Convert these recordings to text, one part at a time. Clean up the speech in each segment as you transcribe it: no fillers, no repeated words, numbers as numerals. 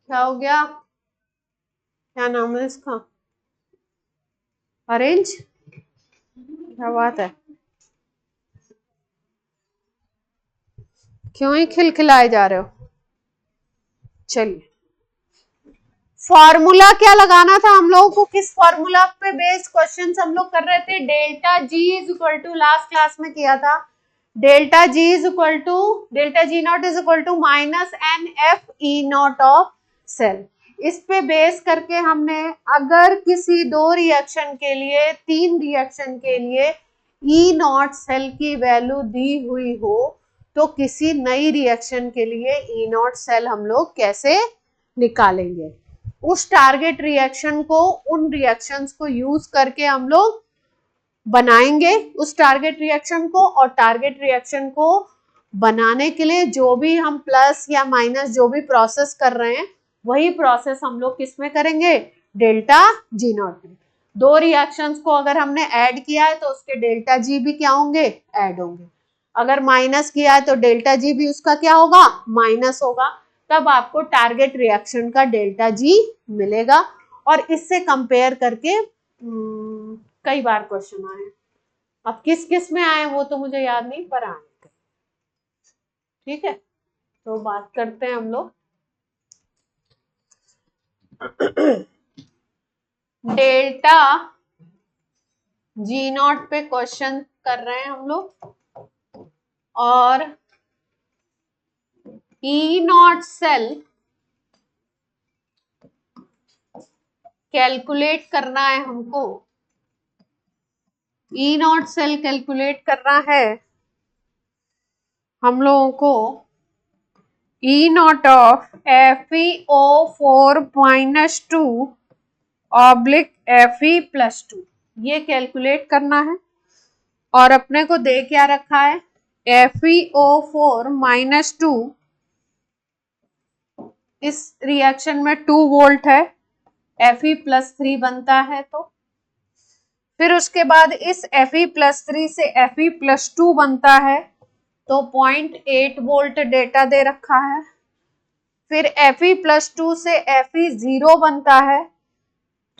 क्या हो गया? क्या नाम है इसका? ऑरेंज? क्या बात है, क्यों ही खिलखिलाए जा रहे हो? चलिए, फॉर्मूला क्या लगाना था हम लोगों को? किस फॉर्मूला पे बेस्ड क्वेश्चन हम लोग कर रहे थे? Delta G is equal to, last class में किया था, delta G is equal to, delta G naught is equal to minus N F E naught of cell. इस पे बेस करके हमने अगर किसी 2 रिएक्शन के लिए, 3 रिएक्शन के लिए ई नॉट सेल की वैल्यू दी हुई हो तो किसी नई रिएक्शन के लिए ई नॉट सेल हम लोग कैसे निकालेंगे? उस टारगेट रिएक्शन को, उन रिएक्शंस को यूज करके हम लोग बनाएंगे उस टारगेट रिएक्शन को, और टारगेट रिएक्शन को बनाने के लिए जो भी हम प्लस या माइनस जो भी प्रोसेस कर रहे हैं वही प्रोसेस हम लोग किस में करेंगे? डेल्टा जी नॉट में। 2 रिएक्शंस को अगर हमने ऐड किया है तो उसके डेल्टा जी भी क्या होंगे? ऐड होंगे। अगर माइनस किया है तो डेल्टा जी भी उसका क्या होगा? माइनस होगा। तब आपको टारगेट रिएक्शन का डेल्टा जी मिलेगा। और इससे कंपेयर करके कई बार क्वेश्चन आए। अब किस किस में आए वो तो मुझे याद नहीं, पर आए। ठीक है, तो बात करते हैं हम लोग डेल्टा जी नॉट पे क्वेश्चन कर रहे हैं हम लोग, और ई नॉट सेल कैलकुलेट करना है हमको। ई नॉट सेल कैलकुलेट करना है हम लोगों को। ई naught of FeO4 - 2 oblique Fe+2 ये कैलकुलेट करना है। और अपने को दे क्या रखा है? FeO4 - 2, इस रिएक्शन में 2 वोल्ट है, Fe+3 बनता है। तो फिर उसके बाद इस Fe+3 से Fe+2 बनता है, तो 0.8 वोल्ट डेटा दे रखा है। फिर Fe+2 से Fe0 बनता है,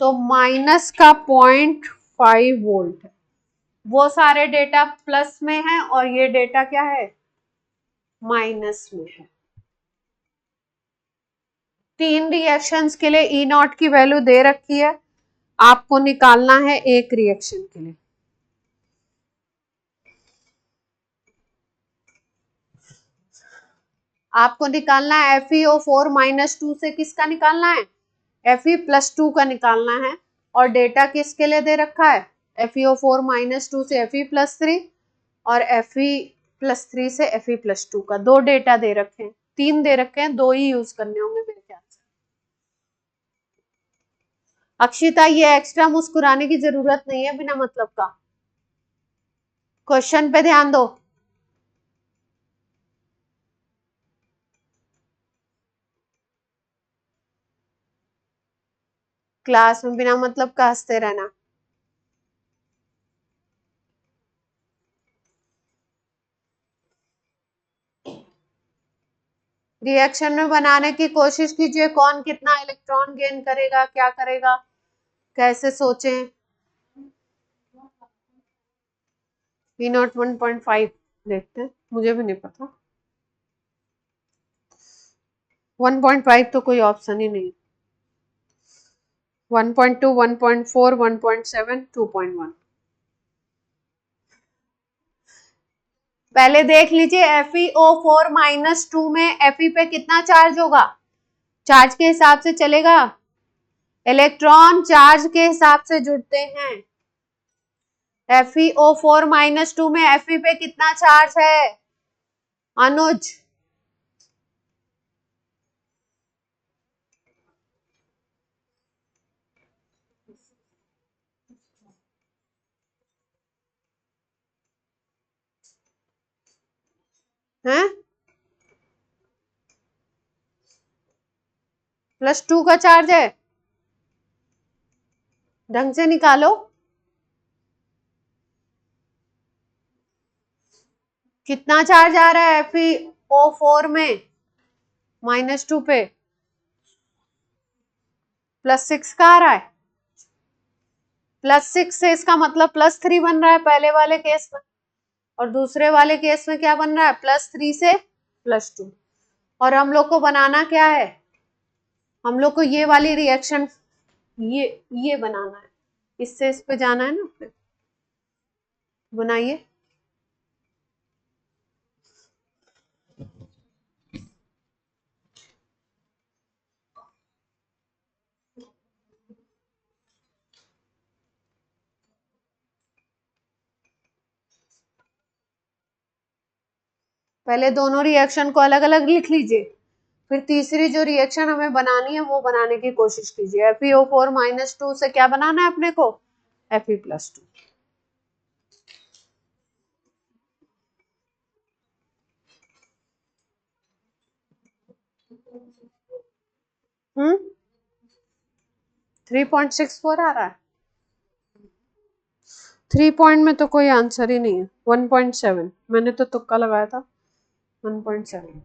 तो माइनस का 0.5 वोल्ट है। वो सारे डेटा प्लस में है और ये डेटा क्या है? माइनस में है। 3 रिएक्शंस के लिए ई नॉट की वैल्यू दे रखी है, आपको निकालना है एक रिएक्शन के लिए। आपको निकालना है FeO4 - 2 से किसका निकालना है? Fe+2 का निकालना है। और डेटा किसके लिए दे रखा है? FeO4 - 2 से Fe+3 और Fe+3 से Fe+2 का 2 डेटा दे रखे हैं। 3 दे रखे हैं, 2 ही यूज करने होंगे मेरे ख्याल से। अक्षिता, ये एक्स्ट्रा मुस्कुराने की जरूरत नहीं है बिना मतलब का। क्वेश्चन पे ध्यान दो। क्लास में बिना मतलब का हंसते रहना। रिएक्शन में बनाने की कोशिश कीजिए, कौन कितना इलेक्ट्रॉन गेन करेगा, क्या करेगा, कैसे सोचें। V0 1.5 देखते हैं, मुझे भी नहीं पता। 1.5 तो कोई ऑप्शन ही नहीं। 1.2, 1.4, 1.7, 2.1। पहले देख लीजिए FeO4 - 2 में Fe पे कितना चार्ज होगा? चार्ज के हिसाब से चलेगा। इलेक्ट्रॉन चार्ज के हिसाब से जुड़ते हैं। FeO4 - 2 में Fe पे कितना चार्ज है अनुज? हैं? +2 का चार्ज है, ढंग से निकालो। कितना चार्ज आ रहा है FeO4 में -2 पे +6 का आ रहा है, +6 से इसका मतलब +3 बन रहा है पहले वाले केस में, और दूसरे वाले केस में क्या बन रहा है, +3 से +2। और हम लोग को बनाना क्या है, हम लोग को ये वाली रिएक्शन ये बनाना है, इससे इस पे जाना है ना, बनाइए। पहले दोनों रिएक्शन को अलग अलग लिख लीजिए, फिर तीसरी जो रिएक्शन हमें बनानी है वो बनाने की कोशिश कीजिए। FeO4 -2 से क्या बनाना है अपने को, Fe+2। हम्म 3.64 आ रहा है, 3 पॉइंट में तो कोई आंसर ही नहीं है। 1.7 मैंने तो तुक्का लगाया था, 1.7।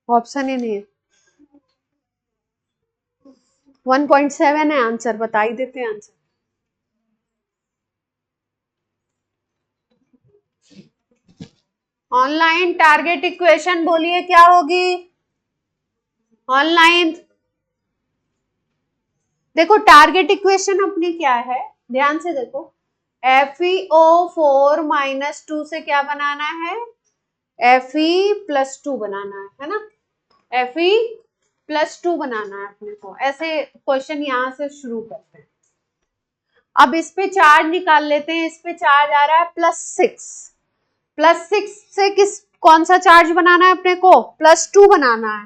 ऑप्शन ही नहीं है, 1.7 है आंसर, बता ही देते हैं आंसर। ऑनलाइन टारगेट इक्वेशन बोलिए क्या होगी, ऑनलाइन देखो टारगेट इक्वेशन अपनी क्या है, ध्यान से देखो, FeO4 -2 से क्या बनाना है, Fe+2 बनाना है ना, Fe+2 बनाना है अपने को। ऐसे क्वेश्चन यहां से शुरू करते हैं। अब इस पे चार्ज निकाल लेते हैं, इस पे चार्ज आ रहा है +6, +6 से कौन सा चार्ज बनाना है अपने को, +2 बनाना है,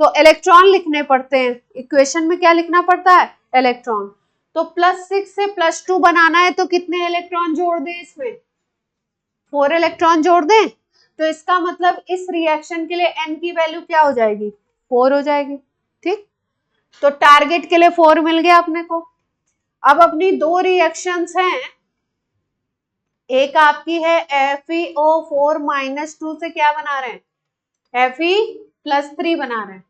तो इलेक्ट्रॉन लिखने पड़ते हैं। इक्वेशन में क्या लिखना पड़ता है, इलेक्ट्रॉन। तो +6 से +2 बनाना है तो कितने इलेक्ट्रॉन जोड़ दें इसमें, 4 इलेक्ट्रॉन जोड़ दें। तो इसका मतलब इस रिएक्शन के लिए n की वैल्यू क्या हो जाएगी, 4 हो जाएगी। ठीक, तो टारगेट के लिए 4 मिल गया अपने को। अब अपनी दो रिएक्शंस हैं, एक आपकी है FeO4 -2 से क्या बना रहे हैं, Fe+3 बना रहे हैं।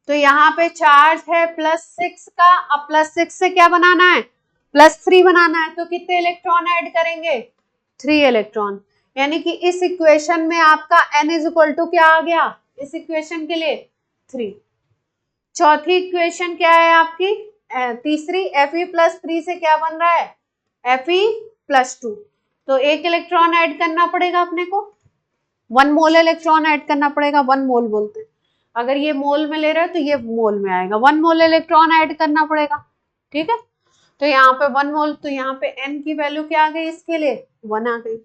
तो यहाँ पे चार्ज है +6 का, अब +6 से क्या बनाना है, +3 बनाना है, तो कितने इलेक्ट्रॉन ऐड करेंगे, 3 इलेक्ट्रॉन। यानी कि इस इक्वेशन में आपका n = क्या आ गया, इस इक्वेशन के लिए 3। चौथी इक्वेशन क्या है आपकी, तीसरी, Fe+3 से क्या बन रहा है, Fe+2। तो एक इलेक्ट्रॉन ऐड करना पड़ेगा अपने को, 1 मोल इलेक्ट्रॉन ऐड करना पड़ेगा, 1 मोल बोलते हैं। अगर ये मोल में ले रहे हैं तो ये मोल में आएगा, 1 मोल इलेक्ट्रॉन ऐड करना पड़ेगा। ठीक है, तो यहाँ पे 1 मोल, तो यहाँ पे n की वैल्यू क्या आ गई, इसके लिए 1 आ गई।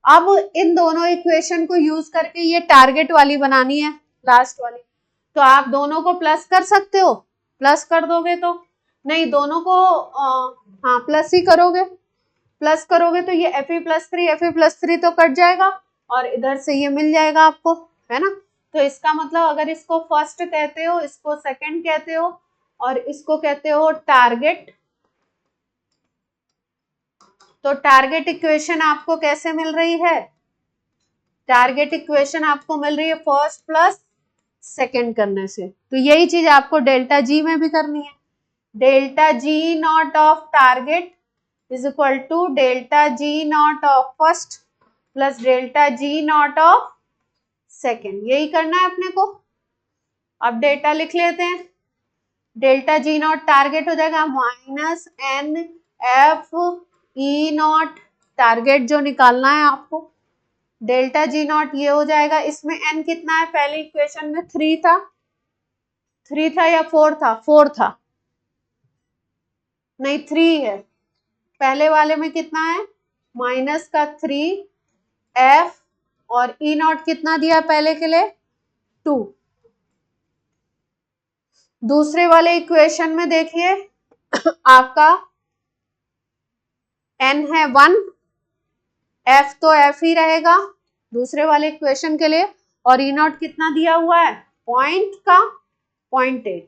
अब इन दोनों इक्वेशन को यूज करके ये टारगेट वाली बनानी है, लास्ट वाली, तो आप दोनों को प्लस कर सकते हो, प्लस कर दोगे तो, नहीं दोनों को हाँ प्लस ही करोगे, प्लस करोगे तो ये Fe+3 तो कट जाएगा और इधर से ये मिल जाएगा आपको, है ना। तो इसका मतलब अगर इसको फर्स्ट कहते हो, इसको सेकंड कहते हो, और इसको कहते हो टारगेट, तो टारगेट इक्वेशन आपको कैसे मिल रही है, टारगेट इक्वेशन आपको मिल रही है फर्स्ट प्लस सेकंड करने से। तो यही चीज आपको डेल्टा जी में भी करनी है, delta G not of target = delta G not of first plus delta G not of second, यही करना है अपने को। अब डेल्टा लिख लेते हैं, डेल्टा जी नॉट टारगेट हो जाएगा -NFE0, टारगेट जो निकालना है आपको, डेल्टा जी नॉट ये हो जाएगा, इसमें n कितना है, पहली इक्वेशन में 3 था, 3 था या 4 था, 4 था, नहीं 3 है, पहले वाले में कितना है -3 F और ई नॉट कितना दिया पहले के लिए 2। दूसरे वाले इक्वेशन में देखिए आपका n है 1, f तो f ही रहेगा दूसरे वाले इक्वेशन के लिए, और ई नॉट कितना दिया हुआ है पॉइंट का 0.8।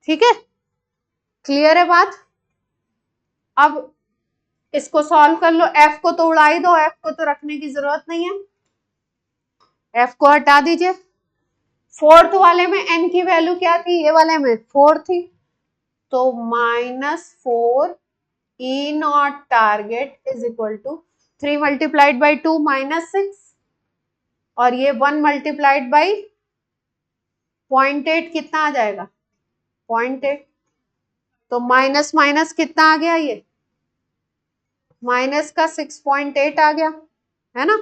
ठीक है, क्लियर है बात। अब इसको सॉल्व कर लो, f को तो उड़ा ही दो, f को तो रखने की जरूरत नहीं है, f को हटा दीजिए। फोर्थ वाले में n की वैल्यू क्या थी, ये वाले में 4 थी, तो -4 E nought target is equal to 3 multiplied by 2 -6, और ये 1 मल्टीप्लाइड बाई 0.8 कितना आ जाएगा 0.8, तो माइनस माइनस कितना आ गया, ये माइनस का 6.8 आ गया है ना,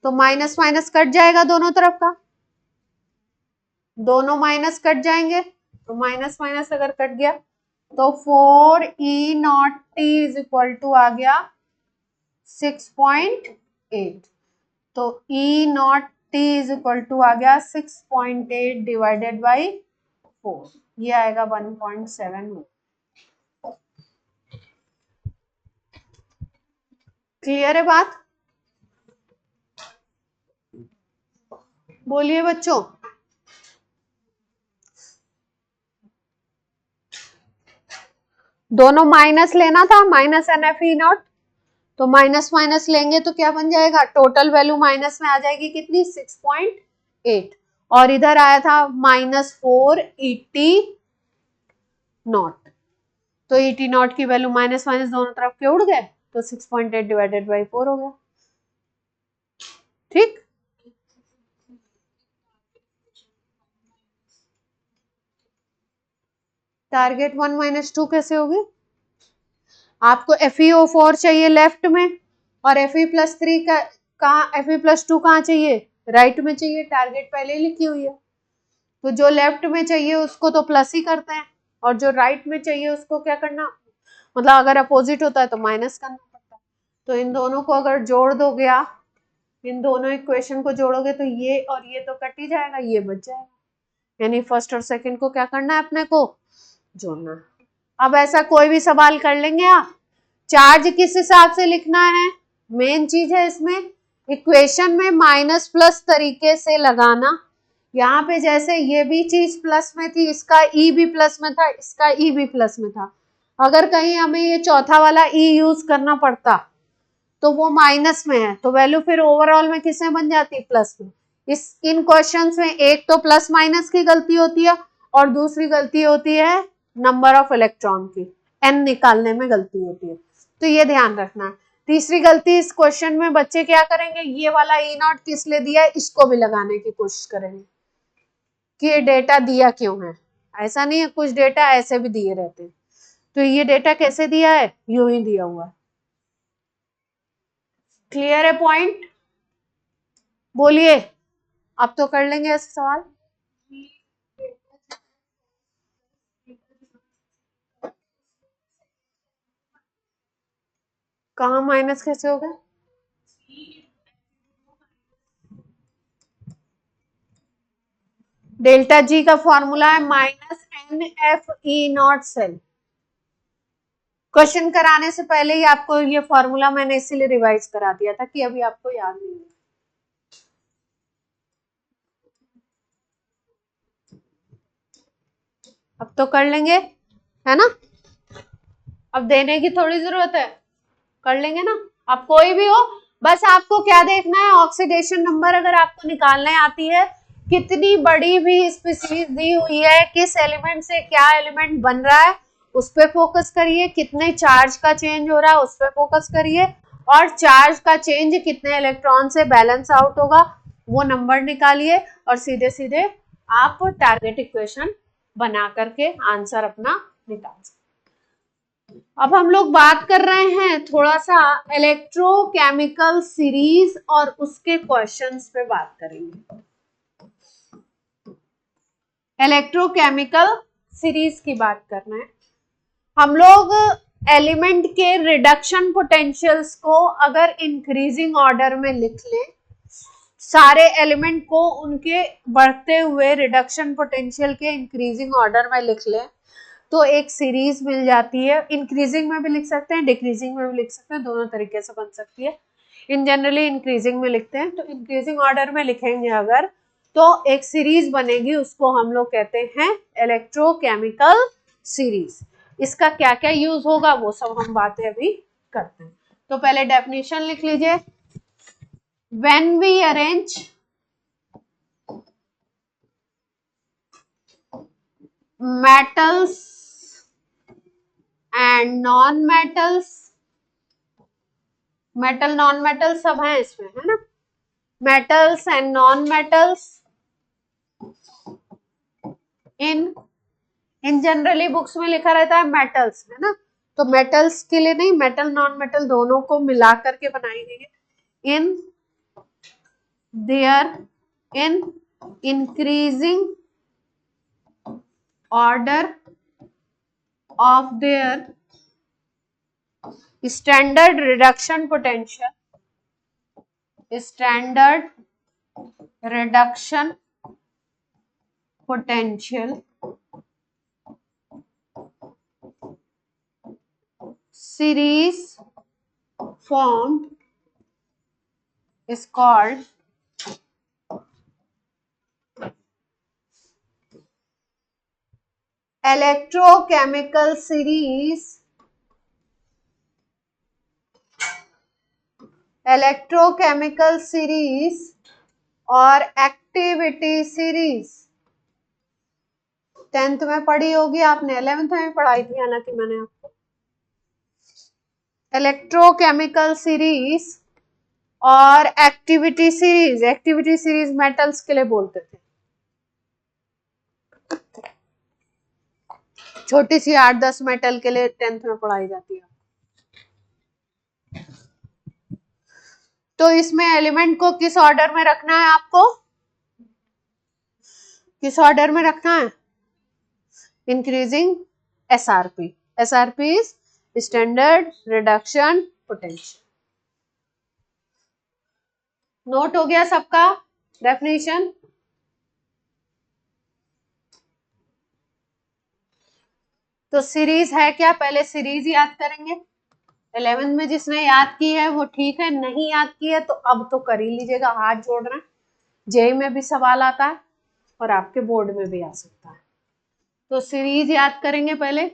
तो माइनस माइनस कट जाएगा दोनों तरफ का, दोनों माइनस कट जाएंगे, तो माइनस माइनस अगर कट गया तो 4 E nought T is equal to आ गया 6.8, तो E nought T is equal to आ गया 6.8 डिवाइडेड बाई 4, ये आएगा 1.7। क्लियर है बात, बोलिए बच्चों। दोनों माइनस लेना था, minus N F E naught, तो माइनस माइनस लेंगे तो क्या बन जाएगा, टोटल वैल्यू माइनस में आ जाएगी कितनी 6.8, और इधर आया था -4 ई टी नॉट, तो ई टी नॉट की वैल्यू माइनस माइनस दोनों तरफ के उड़ गए, तो 6.8 डिवाइडेड बाई 4 हो गया। ठीक, टारगेट 1 - 2 कैसे होगी, आपको FeO4 चाहिए लेफ्ट में, और Fe+3 का कहाँ, Fe+2 कहाँ चाहिए राइट में चाहिए, टारगेट पहले लिखी हुई है, तो जो लेफ्ट में चाहिए उसको तो प्लस ही करते हैं, और जो राइट में चाहिए उसको क्या करना, मतलब अगर अपोजिट होता है तो माइनस करना पड़ता है। तो इन दोनों को अगर जोड़ दोगे आप, इन दोनों इक्वेशन को जोड़ोगे तो ये और ये तो कट ही जाएगा, ये बच जाएगा, यानी फर्स्ट और सेकंड को क्या करना है अपने को जोड़ना। अब ऐसा कोई भी सवाल कर लेंगे आप, चार्ज किस हिसाब से लिखना है, मेन चीज है इसमें इक्वेशन में माइनस प्लस तरीके से लगाना। यहाँ पे जैसे ये भी चीज प्लस में थी, इसका ई भी प्लस में था, इसका ई भी प्लस में था, अगर कहीं हमें ये चौथा वाला ई यूज करना पड़ता तो वो माइनस में है, तो वैल्यू फिर ओवरऑल में किसमें बन जाती प्लस में। इन क्वेश्चंस में एक तो प्लस माइनस की गलती होती है, और दूसरी गलती होती है नंबर ऑफ इलेक्ट्रॉन की, एन निकालने में गलती होती है, तो ये ध्यान रखना। तीसरी गलती इस क्वेश्चन में बच्चे क्या करेंगे, ये वाला ई नॉट किस लिए दिया है इसको भी लगाने की कोशिश करेंगे कि ये डेटा दिया क्यों है, ऐसा नहीं है, कुछ डेटा ऐसे भी दिए रहते हैं, तो ये डेटा कैसे दिया है, यूं ही दिया हुआ है। क्लियर है पॉइंट, बोलिए, अब तो कर लेंगे ऐसे सवाल। कहाँ माइनस कैसे हो गया, डेल्टा जी का फॉर्मूला है -NFE0 सेल। क्वेश्चन कराने से पहले ही आपको ये फॉर्मूला मैंने इसीलिए रिवाइज करा दिया था कि अभी आपको याद नहीं है। अब तो कर लेंगे है ना, अब देने की थोड़ी जरूरत है, कर लेंगे ना। अब कोई भी हो, बस आपको क्या देखना है, ऑक्सीडेशन नंबर अगर आपको निकालने आती है, कितनी बड़ी भी स्पीशीज दी हुई है, किस एलिमेंट से क्या एलिमेंट बन रहा है उस पर फोकस करिए, कितने चार्ज का चेंज हो रहा है उस पर फोकस करिए, और चार्ज का चेंज कितने इलेक्ट्रॉन से बैलेंस आउट होगा वो नंबर निकालिए, और सीधे सीधे आप टारगेट इक्वेशन बना करके आंसर अपना निकाल सकते। अब हम लोग बात कर रहे हैं थोड़ा सा इलेक्ट्रोकेमिकल सीरीज और उसके क्वेश्चंस पे बात करेंगे। इलेक्ट्रोकेमिकल सीरीज की बात करना है हम लोग। एलिमेंट के रिडक्शन पोटेंशियल्स को अगर इंक्रीजिंग ऑर्डर में लिख लें, सारे एलिमेंट को उनके बढ़ते हुए रिडक्शन पोटेंशियल के इंक्रीजिंग ऑर्डर में लिख लें तो एक सीरीज मिल जाती है। इंक्रीजिंग में भी लिख सकते हैं, डिक्रीजिंग में भी लिख सकते हैं, दोनों तरीके से बन सकती है। इन जनरली इंक्रीजिंग में लिखते हैं, तो इंक्रीजिंग ऑर्डर में लिखेंगे अगर तो एक सीरीज बनेगी, उसको हम लोग कहते हैं इलेक्ट्रोकेमिकल सीरीज। इसका क्या क्या यूज होगा वो सब हम बातें अभी करते हैं। तो पहले डेफिनेशन लिख लीजिए। When we arrange metals and non-metals, metal non metal सब है इसमें, है ना, metals and non metals in generally books में लिखा रहता है मेटल्स, है ना, तो मेटल्स के लिए नहीं, मेटल नॉन मेटल दोनों को मिला करके बनाई गई है। In their in increasing order of their standard reduction potential, standard reduction potential series formed is called electrochemical series, electrochemical series और एक्टिविटी सीरीज। 10th में पढ़ी होगी आपने, 11th में पढ़ाई थी हालांकि मैंने आपको। इलेक्ट्रोकेमिकल सीरीज और activity series, activity series metals के लिए बोलते थे। छोटी सी 8-10 मेटल के लिए 10th में पढ़ाई जाती है। तो इसमें एलिमेंट को किस ऑर्डर में रखना है आपको, किस ऑर्डर में रखना है, increasing SRP, SRP is standard reduction potential. Note हो गया सबका डेफिनेशन। तो सीरीज है क्या, पहले सीरीज याद करेंगे। 11th में जिसने याद की है वो ठीक है, नहीं याद की है तो अब तो कर ही लीजिएगा, हाथ जोड़ रहे हैं। जेई में भी सवाल आता है और आपके बोर्ड में भी आ सकता है। तो सीरीज याद करेंगे पहले।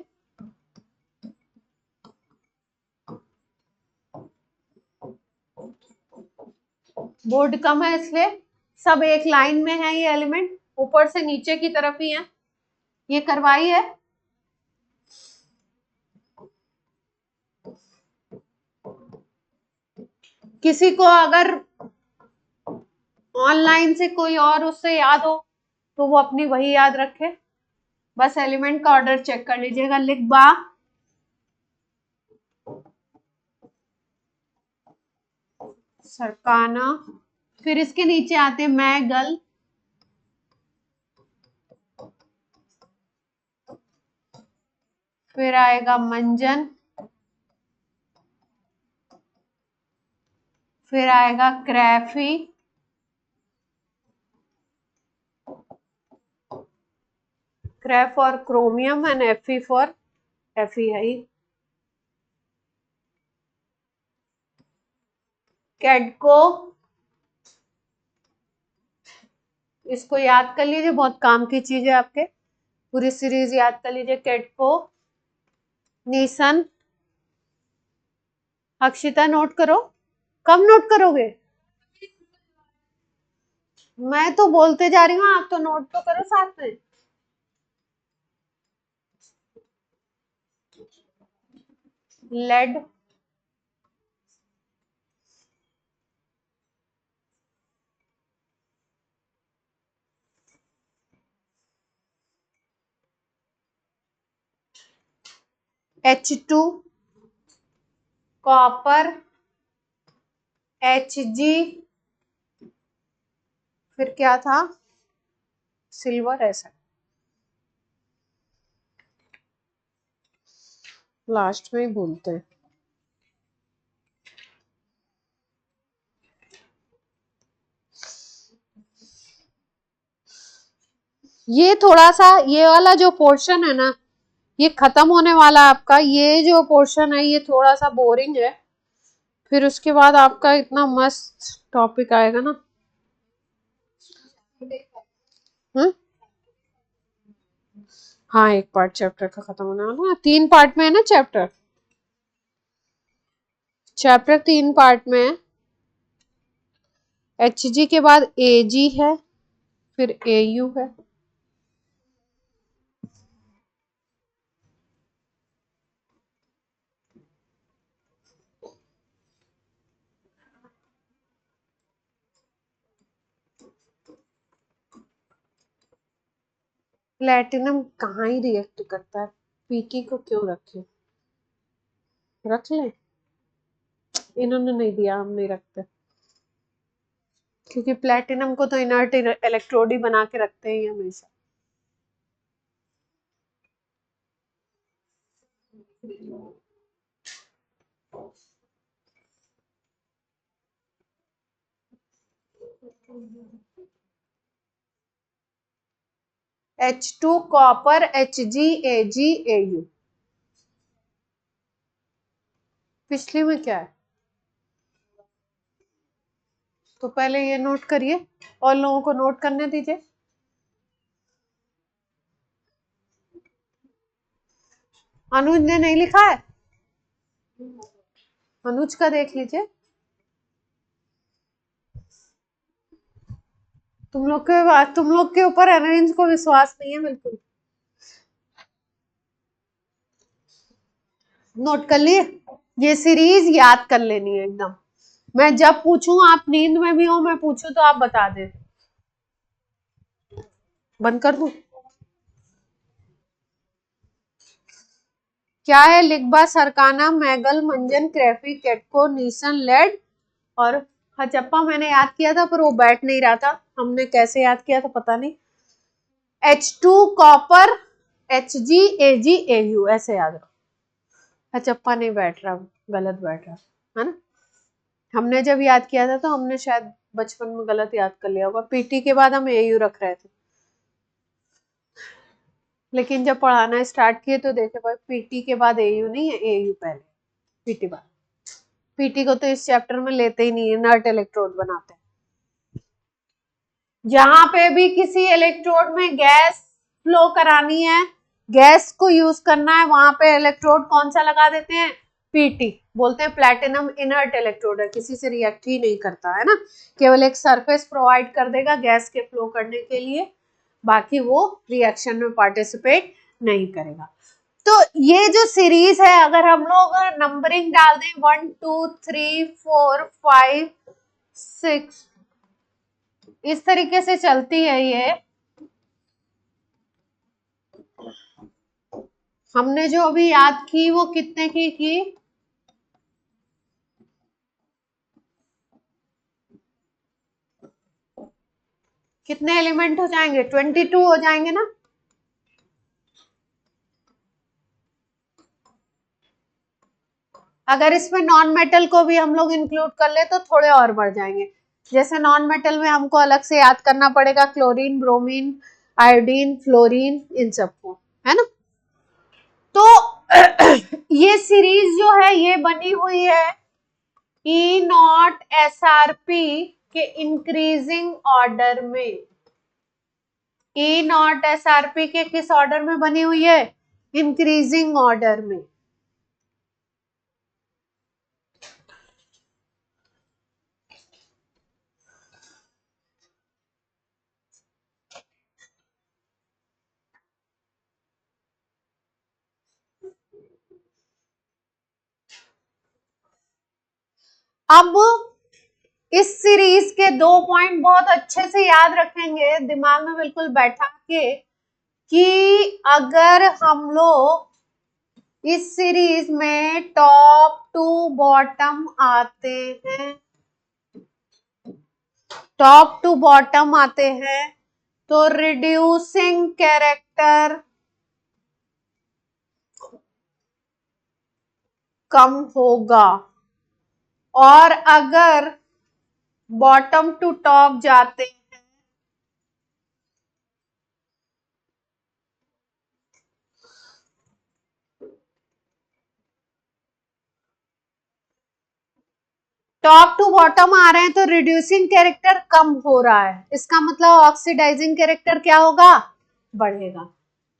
बोर्ड कम है इसलिए सब एक लाइन में है, ये एलिमेंट ऊपर से नीचे की तरफ ही है, ये करवाई है। किसी को अगर ऑनलाइन से कोई और उससे याद हो तो वो अपनी वही याद रखे, बस एलिमेंट का ऑर्डर चेक कर लीजिएगा। लिखबा, सरकाना, फिर इसके नीचे आते मैगल, फिर आएगा मंजन, फिर आएगा क्रैफी, क्रैफ फॉर क्रोमियम एंड एफी फॉर एफीआई, कैडको, इसको याद कर लीजिए, बहुत काम की चीज है आपके, पूरी सीरीज याद कर लीजिए। कैडको, नीसन, अक्षिता नोट करो, कब नोट करोगे, मैं तो बोलते जा रही हूँ, आप तो नोट तो करो साथ में। लेड, H2, कॉपर, Hg, फिर क्या था, सिल्वर, ऐसा। लास्ट में ही भूलते हैं। ये थोड़ा सा ये वाला जो पोर्शन है ना, ये खत्म होने वाला है आपका। ये जो पोर्शन है ये थोड़ा सा बोरिंग है, फिर उसके बाद आपका इतना मस्त टॉपिक आएगा ना। हम्म, हाँ एक पार्ट चैप्टर का खत्म होने वाला है। 3 पार्ट में है ना चैप्टर, चैप्टर 3 पार्ट में है। एच जी के बाद ए जी है, फिर ए यू है। प्लेटिनम कहाँ ही रिएक्ट करता है, पीकी को क्यों रखे, रख ले। इन्होंने नहीं दिया, हम नहीं रखते, क्योंकि प्लेटिनम को तो इनर्ट इलेक्ट्रोड ही बना के रखते हैं हमेशा। H2 copper HgAgAu। पिछली में क्या है, तो पहले ये नोट करिए और लोगों को नोट करने दीजिए। अनुज ने नहीं लिखा है, अनुज का देख लीजिए। तुम लोग के ऊपर अरेंज को विश्वास नहीं है बिल्कुल। नोट कर लिए, ये सीरीज याद कर लेनी है एकदम। मैं जब पूछूं, आप नींद में भी हो, मैं पूछूं तो आप बता दे। बंद कर दूं? क्या है, लिग्बा, सरकाना, मैगल, मंजन, क्रैफी, केटको, नीसन, लेड और हचप्पा। मैंने याद किया था पर वो बैठ नहीं रहा था, हमने कैसे याद किया था पता नहीं। H2 कॉपर HgAgAu ऐसे याद रखो। हचप्पा नहीं बैठ रहा, गलत बैठ रहा है ना। हमने जब याद किया था तो हमने शायद बचपन में गलत याद कर लिया होगा। पीटी के बाद हम एयू रख रहे थे, लेकिन जब पढ़ाना स्टार्ट किए तो देखे भाई पीटी के बाद एयू नहीं है, एयू पहले, पीटी बाद। पीटी को तो इस चैप्टर में लेते ही नहीं है, नट इलेक्ट्रोड बनाते हैं। जहां पे भी किसी इलेक्ट्रोड में गैस फ्लो करानी है, गैस को यूज करना है, वहां पे इलेक्ट्रोड कौन सा लगा देते हैं, पीटी। बोलते हैं प्लैटिनम इनर्ट इलेक्ट्रोड है, किसी से रिएक्ट ही नहीं करता है ना, केवल एक सरफेस प्रोवाइड कर देगा गैस के फ्लो करने के लिए, बाकी वो रिएक्शन में पार्टिसिपेट नहीं करेगा। तो ये जो सीरीज है, अगर हम लोग नंबरिंग डाल दें 1 2 3 4 5 6, इस तरीके से चलती है ये। हमने जो अभी याद की वो कितने की कितने एलिमेंट हो जाएंगे, 22 हो जाएंगे ना। अगर इसमें नॉन मेटल को भी हम लोग इंक्लूड कर ले तो थोड़े और बढ़ जाएंगे। जैसे नॉन मेटल में हमको अलग से याद करना पड़ेगा क्लोरीन, ब्रोमीन, आयोडीन, फ्लोरीन, इन सबको, है ना। तो ये सीरीज जो है ये बनी हुई है E0SRP के इंक्रीजिंग ऑर्डर में। E0SRP के किस ऑर्डर में बनी हुई है, इंक्रीजिंग ऑर्डर में। अब इस सीरीज के 2 पॉइंट बहुत अच्छे से याद रखेंगे, दिमाग में बिल्कुल बैठा के, कि अगर हम लोग इस सीरीज में टॉप टू बॉटम आते हैं, टॉप टू बॉटम आते हैं, तो रिड्यूसिंग कैरेक्टर कम होगा, और अगर बॉटम टू टॉप जाते हैं टॉप टू बॉटम आ रहे हैं तो रिड्यूसिंग कैरेक्टर कम हो रहा है, इसका मतलब ऑक्सीडाइजिंग कैरेक्टर क्या होगा, बढ़ेगा।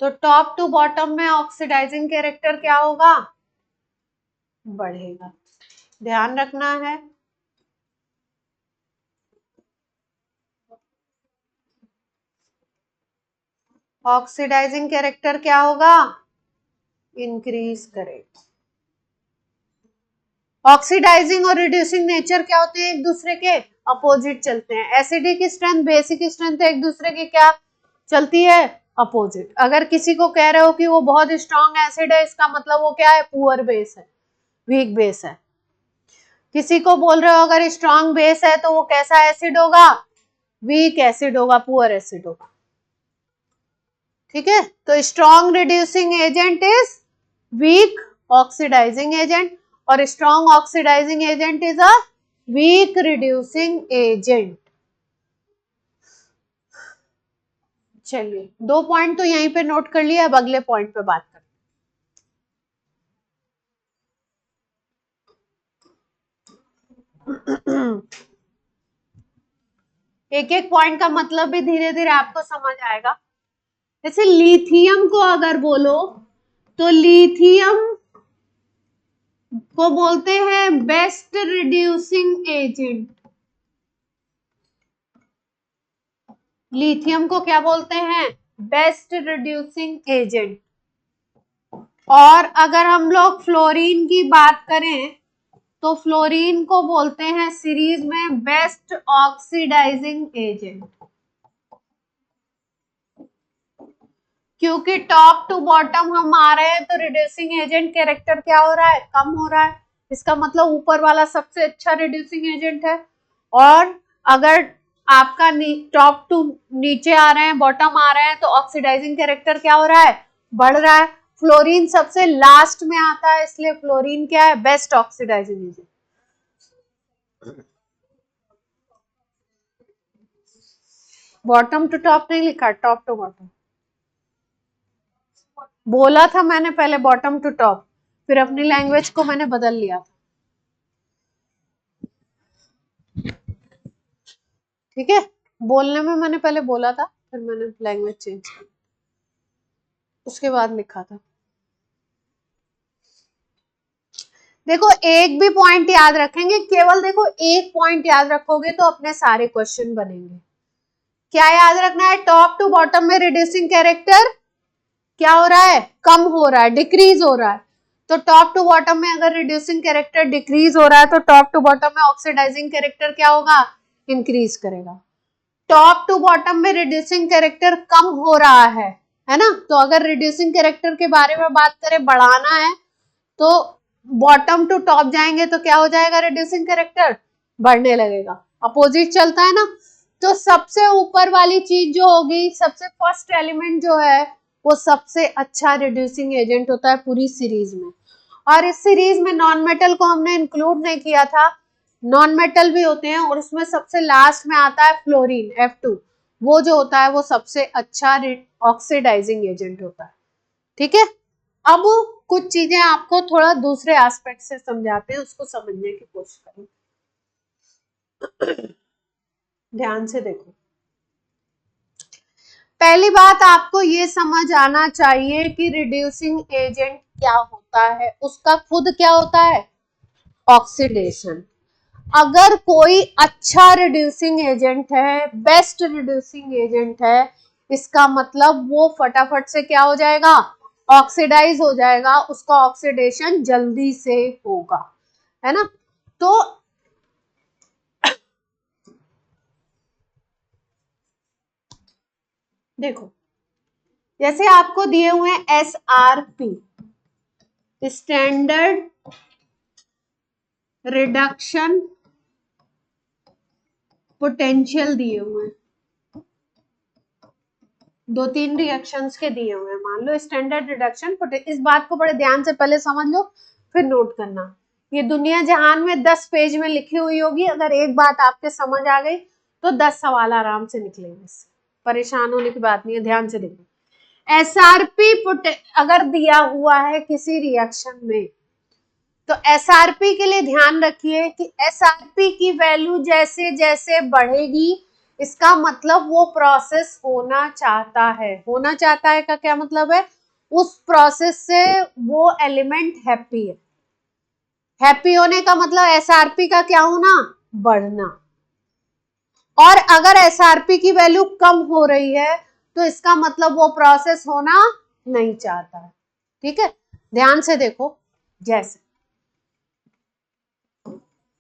तो टॉप टू बॉटम में ऑक्सीडाइजिंग कैरेक्टर क्या होगा, बढ़ेगा, ध्यान रखना है। ऑक्सीडाइजिंग कैरेक्टर क्या होगा, इंक्रीज करेगा। ऑक्सीडाइजिंग और रिड्यूसिंग नेचर क्या होते हैं, एक दूसरे के अपोजिट चलते हैं। एसिडिक स्ट्रेंथ बेसिक स्ट्रेंथ एक दूसरे की क्या चलती है, अपोजिट। अगर किसी को कह रहे हो कि वो बहुत स्ट्रॉन्ग एसिड है, इसका मतलब वो क्या है, पुअर बेस है, वीक बेस है। किसी को बोल रहे हो अगर स्ट्रॉन्ग बेस है तो वो कैसा एसिड होगा, वीक एसिड होगा, पुअर एसिड होगा। ठीक है, तो strong reducing agent is weak oxidising agent, और strong oxidising agent is a weak reducing agent. चलिए 2 पॉइंट तो यहीं पे नोट कर लिया, अब अगले पॉइंट पे बात करते हैं। एक एक पॉइंट का मतलब भी धीरे धीरे आपको समझ आएगा। जैसे लिथियम को अगर बोलो तो लिथियम को बोलते हैं बेस्ट रिड्यूसिंग एजेंट। लिथियम को क्या बोलते हैं, बेस्ट रिड्यूसिंग एजेंट। और अगर हम लोग फ्लोरीन की बात करें तो फ्लोरीन को बोलते हैं सीरीज में बेस्ट ऑक्सीडाइजिंग एजेंट, क्योंकि टॉप टू बॉटम हम आ रहे हैं तो रिड्यूसिंग एजेंट कैरेक्टर क्या हो रहा है, कम हो रहा है। इसका मतलब ऊपर वाला सबसे अच्छा रिड्यूसिंग एजेंट है। और अगर आपका टॉप टू नीचे आ रहे हैं, बॉटम आ रहे हैं, तो ऑक्सीडाइजिंग कैरेक्टर क्या हो रहा है, बढ़ रहा है। फ्लोरीन सबसे लास्ट में आता है, इसलिए फ्लोरीन क्या है, best oxidising agent. Bottom to top नहीं लिखा, टॉप टू बॉटम बोला था मैंने पहले, बॉटम टू टॉप, फिर अपनी लैंग्वेज को मैंने बदल लिया था। ठीक है, बोलने में मैंने पहले बोला था, फिर मैंने लैंग्वेज चेंज की, उसके बाद लिखा था। देखो एक भी पॉइंट याद रखेंगे, केवल देखो एक पॉइंट याद रखोगे तो अपने सारे क्वेश्चन बनेंगे। क्या याद रखना है, टॉप टू बॉटम में रिड्यूसिंग कैरेक्टर क्या हो रहा है, कम हो रहा है, डिक्रीज हो रहा है। तो टॉप टू बॉटम में अगर रिड्यूसिंग कैरेक्टर डिक्रीज हो रहा है तो टॉप टू बॉटम में ऑक्सीडाइजिंग कैरेक्टर क्या होगा, इंक्रीज करेगा। टॉप टू बॉटम में रिड्यूसिंग कैरेक्टर कम हो रहा है ना। तो अगर रिड्यूसिंग कैरेक्टर के बारे में बात करें, बढ़ाना है, तो बॉटम टू टॉप जाएंगे तो क्या हो जाएगा, रिड्यूसिंग कैरेक्टर बढ़ने लगेगा, अपोजिट चलता है ना। तो सबसे ऊपर वाली चीज जो होगी, सबसे फर्स्ट एलिमेंट जो है, वो सबसे अच्छा रिड्यूसिंग एजेंट होता है पूरी सीरीज में। और इस सीरीज में नॉन मेटल को हमने इंक्लूड नहीं किया था, नॉन मेटल भी होते हैं, और उसमें सबसे लास्ट में आता है फ्लोरीन F2, वो जो होता है वो सबसे अच्छा ऑक्सीडाइजिंग एजेंट होता है। ठीक है, अब कुछ चीजें आपको थोड़ा दूसरे एस्पेक्ट से समझाते हैं, उसको समझने की कोशिश करें। ध्यान से देखो, पहली बात आपको ये समझ आना चाहिए कि रिड्यूसिंग एजेंट क्या होता है, उसका खुद क्या होता है, ऑक्सीडेशन। अगर कोई अच्छा रिड्यूसिंग एजेंट है, बेस्ट रिड्यूसिंग एजेंट है, इसका मतलब वो फटाफट से क्या हो जाएगा, ऑक्सीडाइज हो जाएगा, उसका ऑक्सीडेशन जल्दी से होगा, है ना। तो देखो, जैसे आपको दिए हुए SRP, स्टैंडर्ड रिडक्शन पोटेंशियल दिए हुए हैं, 2-3 रिएक्शंस के दिए हुए हैं। मान लो स्टैंडर्ड रिडक्शन, इस बात को बड़े ध्यान से पहले समझ लो, फिर नोट करना। ये दुनिया जहान में 10 पेज में लिखी हुई होगी, अगर एक बात आपके समझ आ गई तो 10 सवाल आराम से निकलेंगे, इससे परेशान होने की बात नहीं है। ध्यान से देखो, एसआरपी अगर दिया हुआ है किसी रिएक्शन में, तो एसआरपी के लिए ध्यान रखिए कि एसआरपी की वैल्यू जैसे जैसे बढ़ेगी, इसका मतलब वो प्रोसेस होना चाहता है। होना चाहता है का क्या मतलब है? उस प्रोसेस से वो एलिमेंट हैप्पी है। हैप्पी होने का मतलब एसआरपी का क्या होना? बढ़ना। और अगर एसआरपी की वैल्यू कम हो रही है तो इसका मतलब वो प्रोसेस होना नहीं चाहता है। ठीक है, ध्यान से देखो, जैसे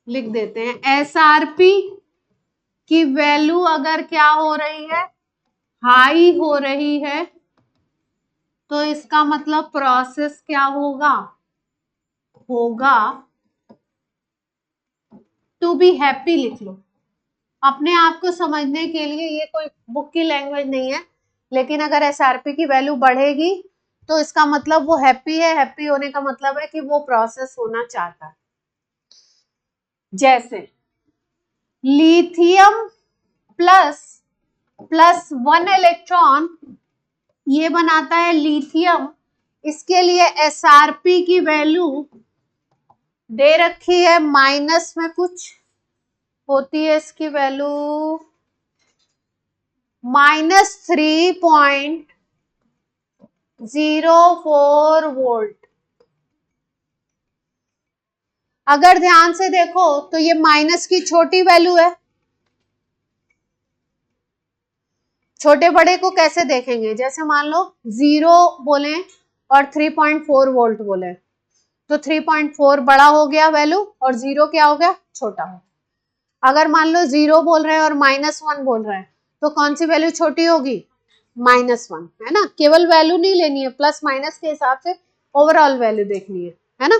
लिख देते हैं, एसआरपी की वैल्यू अगर क्या हो रही है? हाई हो रही है, तो इसका मतलब प्रोसेस क्या होगा? होगा टू बी हैप्पी। लिख लो अपने आप को समझने के लिए, ये कोई बुक की लैंग्वेज नहीं है, लेकिन अगर एसआरपी की वैल्यू बढ़ेगी तो इसका मतलब वो हैप्पी है। हैप्पी होने का मतलब है कि वो प्रोसेस होना चाहता है। जैसे लिथियम प्लस 1 इलेक्ट्रॉन ये बनाता है लिथियम, इसके लिए एसआरपी की वैल्यू दे रखी है माइनस में कुछ होती है, इसकी वैल्यू -3.04 वोल्ट। अगर ध्यान से देखो तो ये माइनस की छोटी वैल्यू है। छोटे बड़े को कैसे देखेंगे? जैसे मान लो 0 बोले और 3.4 वोल्ट बोले, तो 3.4 बड़ा हो गया वैल्यू और 0 क्या हो गया? छोटा हो। अगर मान लो 0 बोल रहे हैं और -1 बोल रहे हैं, तो कौन सी वैल्यू छोटी होगी? -1, है ना। केवल वैल्यू नहीं लेनी है, प्लस माइनस के हिसाब से ओवरऑल वैल्यू देखनी है ना।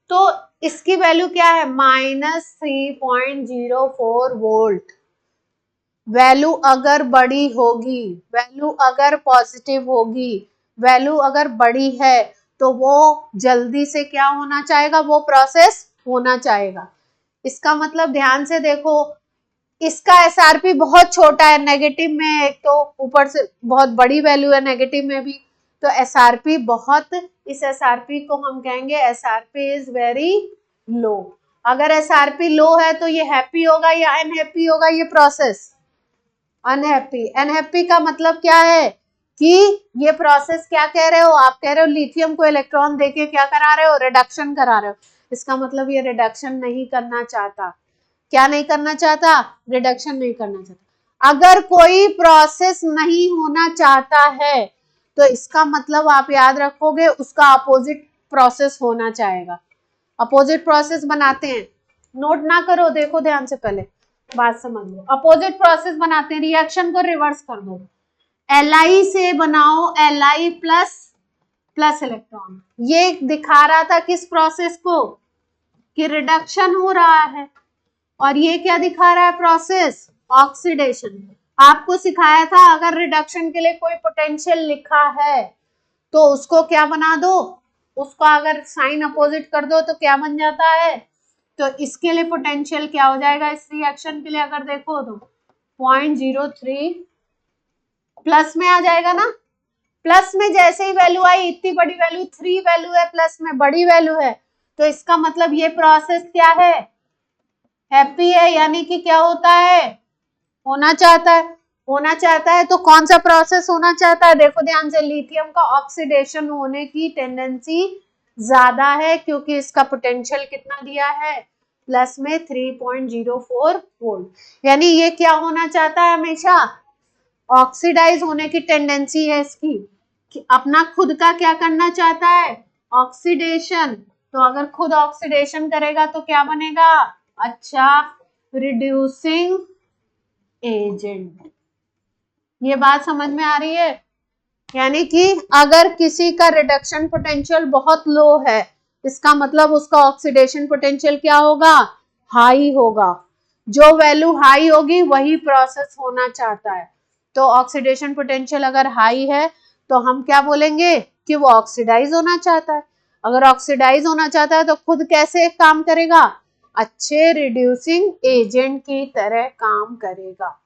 तो इसकी वैल्यू क्या है? -3.04 वोल्ट। वैल्यू अगर बड़ी होगी, वैल्यू अगर पॉजिटिव होगी, वैल्यू अगर बड़ी है, तो वो जल्दी से क्या होना चाहेगा? वो प्रोसेस होना चाहेगा। इसका मतलब ध्यान से देखो, इसका एसआरपी बहुत छोटा है, नेगेटिव में है, एक तो ऊपर से बहुत बड़ी वैल्यू है नेगेटिव में भी, तो एसआरपी बहुत, इस एसआरपी को हम कहेंगे एसआरपी इज वेरी लो। अगर एसआरपी लो है तो ये हैप्पी होगा या अनहैप्पी होगा? ये प्रोसेस अनहैप्पी। अनहैप्पी का मतलब क्या है? कि ये प्रोसेस क्या कह रहे हो? आप कह रहे हो लिथियम को इलेक्ट्रॉन देके क्या करा रहे हो? रिडक्शन करा रहे हो। इसका मतलब ये रिडक्शन नहीं करना चाहता। क्या नहीं करना चाहता? रिडक्शन नहीं करना चाहता। अगर कोई प्रोसेस नहीं होना चाहता है तो इसका मतलब आप याद रखोगे उसका अपोजिट प्रोसेस होना चाहेगा। अपोजिट प्रोसेस बनाते हैं, नोट ना करो, देखो ध्यान से, पहले बात समझ लो। अपोजिट प्रोसेस बनाते हैं, रिएक्शन को रिवर्स कर दो, Li से बनाओ Li प्लस इलेक्ट्रॉन। ये दिखा रहा था किस प्रोसेस को? कि रिडक्शन हो रहा है। और ये क्या दिखा रहा है? Process oxidation. आपको सिखाया था अगर रिडक्शन के लिए कोई पोटेंशियल लिखा है तो उसको क्या बना दो, उसको अगर साइन अपोजिट कर दो तो क्या बन जाता है? तो इसके लिए पोटेंशियल क्या हो जाएगा? इस रिएक्शन के लिए अगर देखो तो 0.03 प्लस में आ जाएगा ना। प्लस में जैसे ही वैल्यू आई, इतनी बड़ी वैल्यू 3 वैल्यू है, प्लस में बड़ी वैल्यू है, तो इसका मतलब ये प्रोसेस क्या है? हैप्पी है। यानी कि क्या होता है? होना चाहता है। होना चाहता है तो कौन सा प्रोसेस होना चाहता है? देखो ध्यान से, लिथियम का ऑक्सीडेशन होने की टेंडेंसी ज्यादा है, क्योंकि इसका पोटेंशियल कितना दिया है? प्लस में 3.04 वोल्ट। यानी ये क्या होना चाहता है? हमेशा ऑक्सीडाइज होने की टेंडेंसी है इसकी, कि अपना खुद का क्या करना चाहता है? ऑक्सीडेशन। तो अगर खुद ऑक्सीडेशन करेगा तो क्या बनेगा? अच्छा, रिड्यूसिंग एजेंट। ये बात समझ में आ रही है? यानी कि अगर किसी का रिडक्शन पोटेंशियल बहुत लो है, इसका मतलब उसका ऑक्सीडेशन पोटेंशियल क्या होगा? हाई होगा। जो वैल्यू हाई होगी वही प्रोसेस होना चाहता है। तो ऑक्सीडेशन पोटेंशियल अगर हाई है तो हम क्या बोलेंगे? कि वो ऑक्सीडाइज होना चाहता है। अगर ऑक्सीडाइज होना चाहता है तो खुद कैसे काम करेगा, अच्छे रिड्यूसिंग एजेंट की तरह काम करेगा।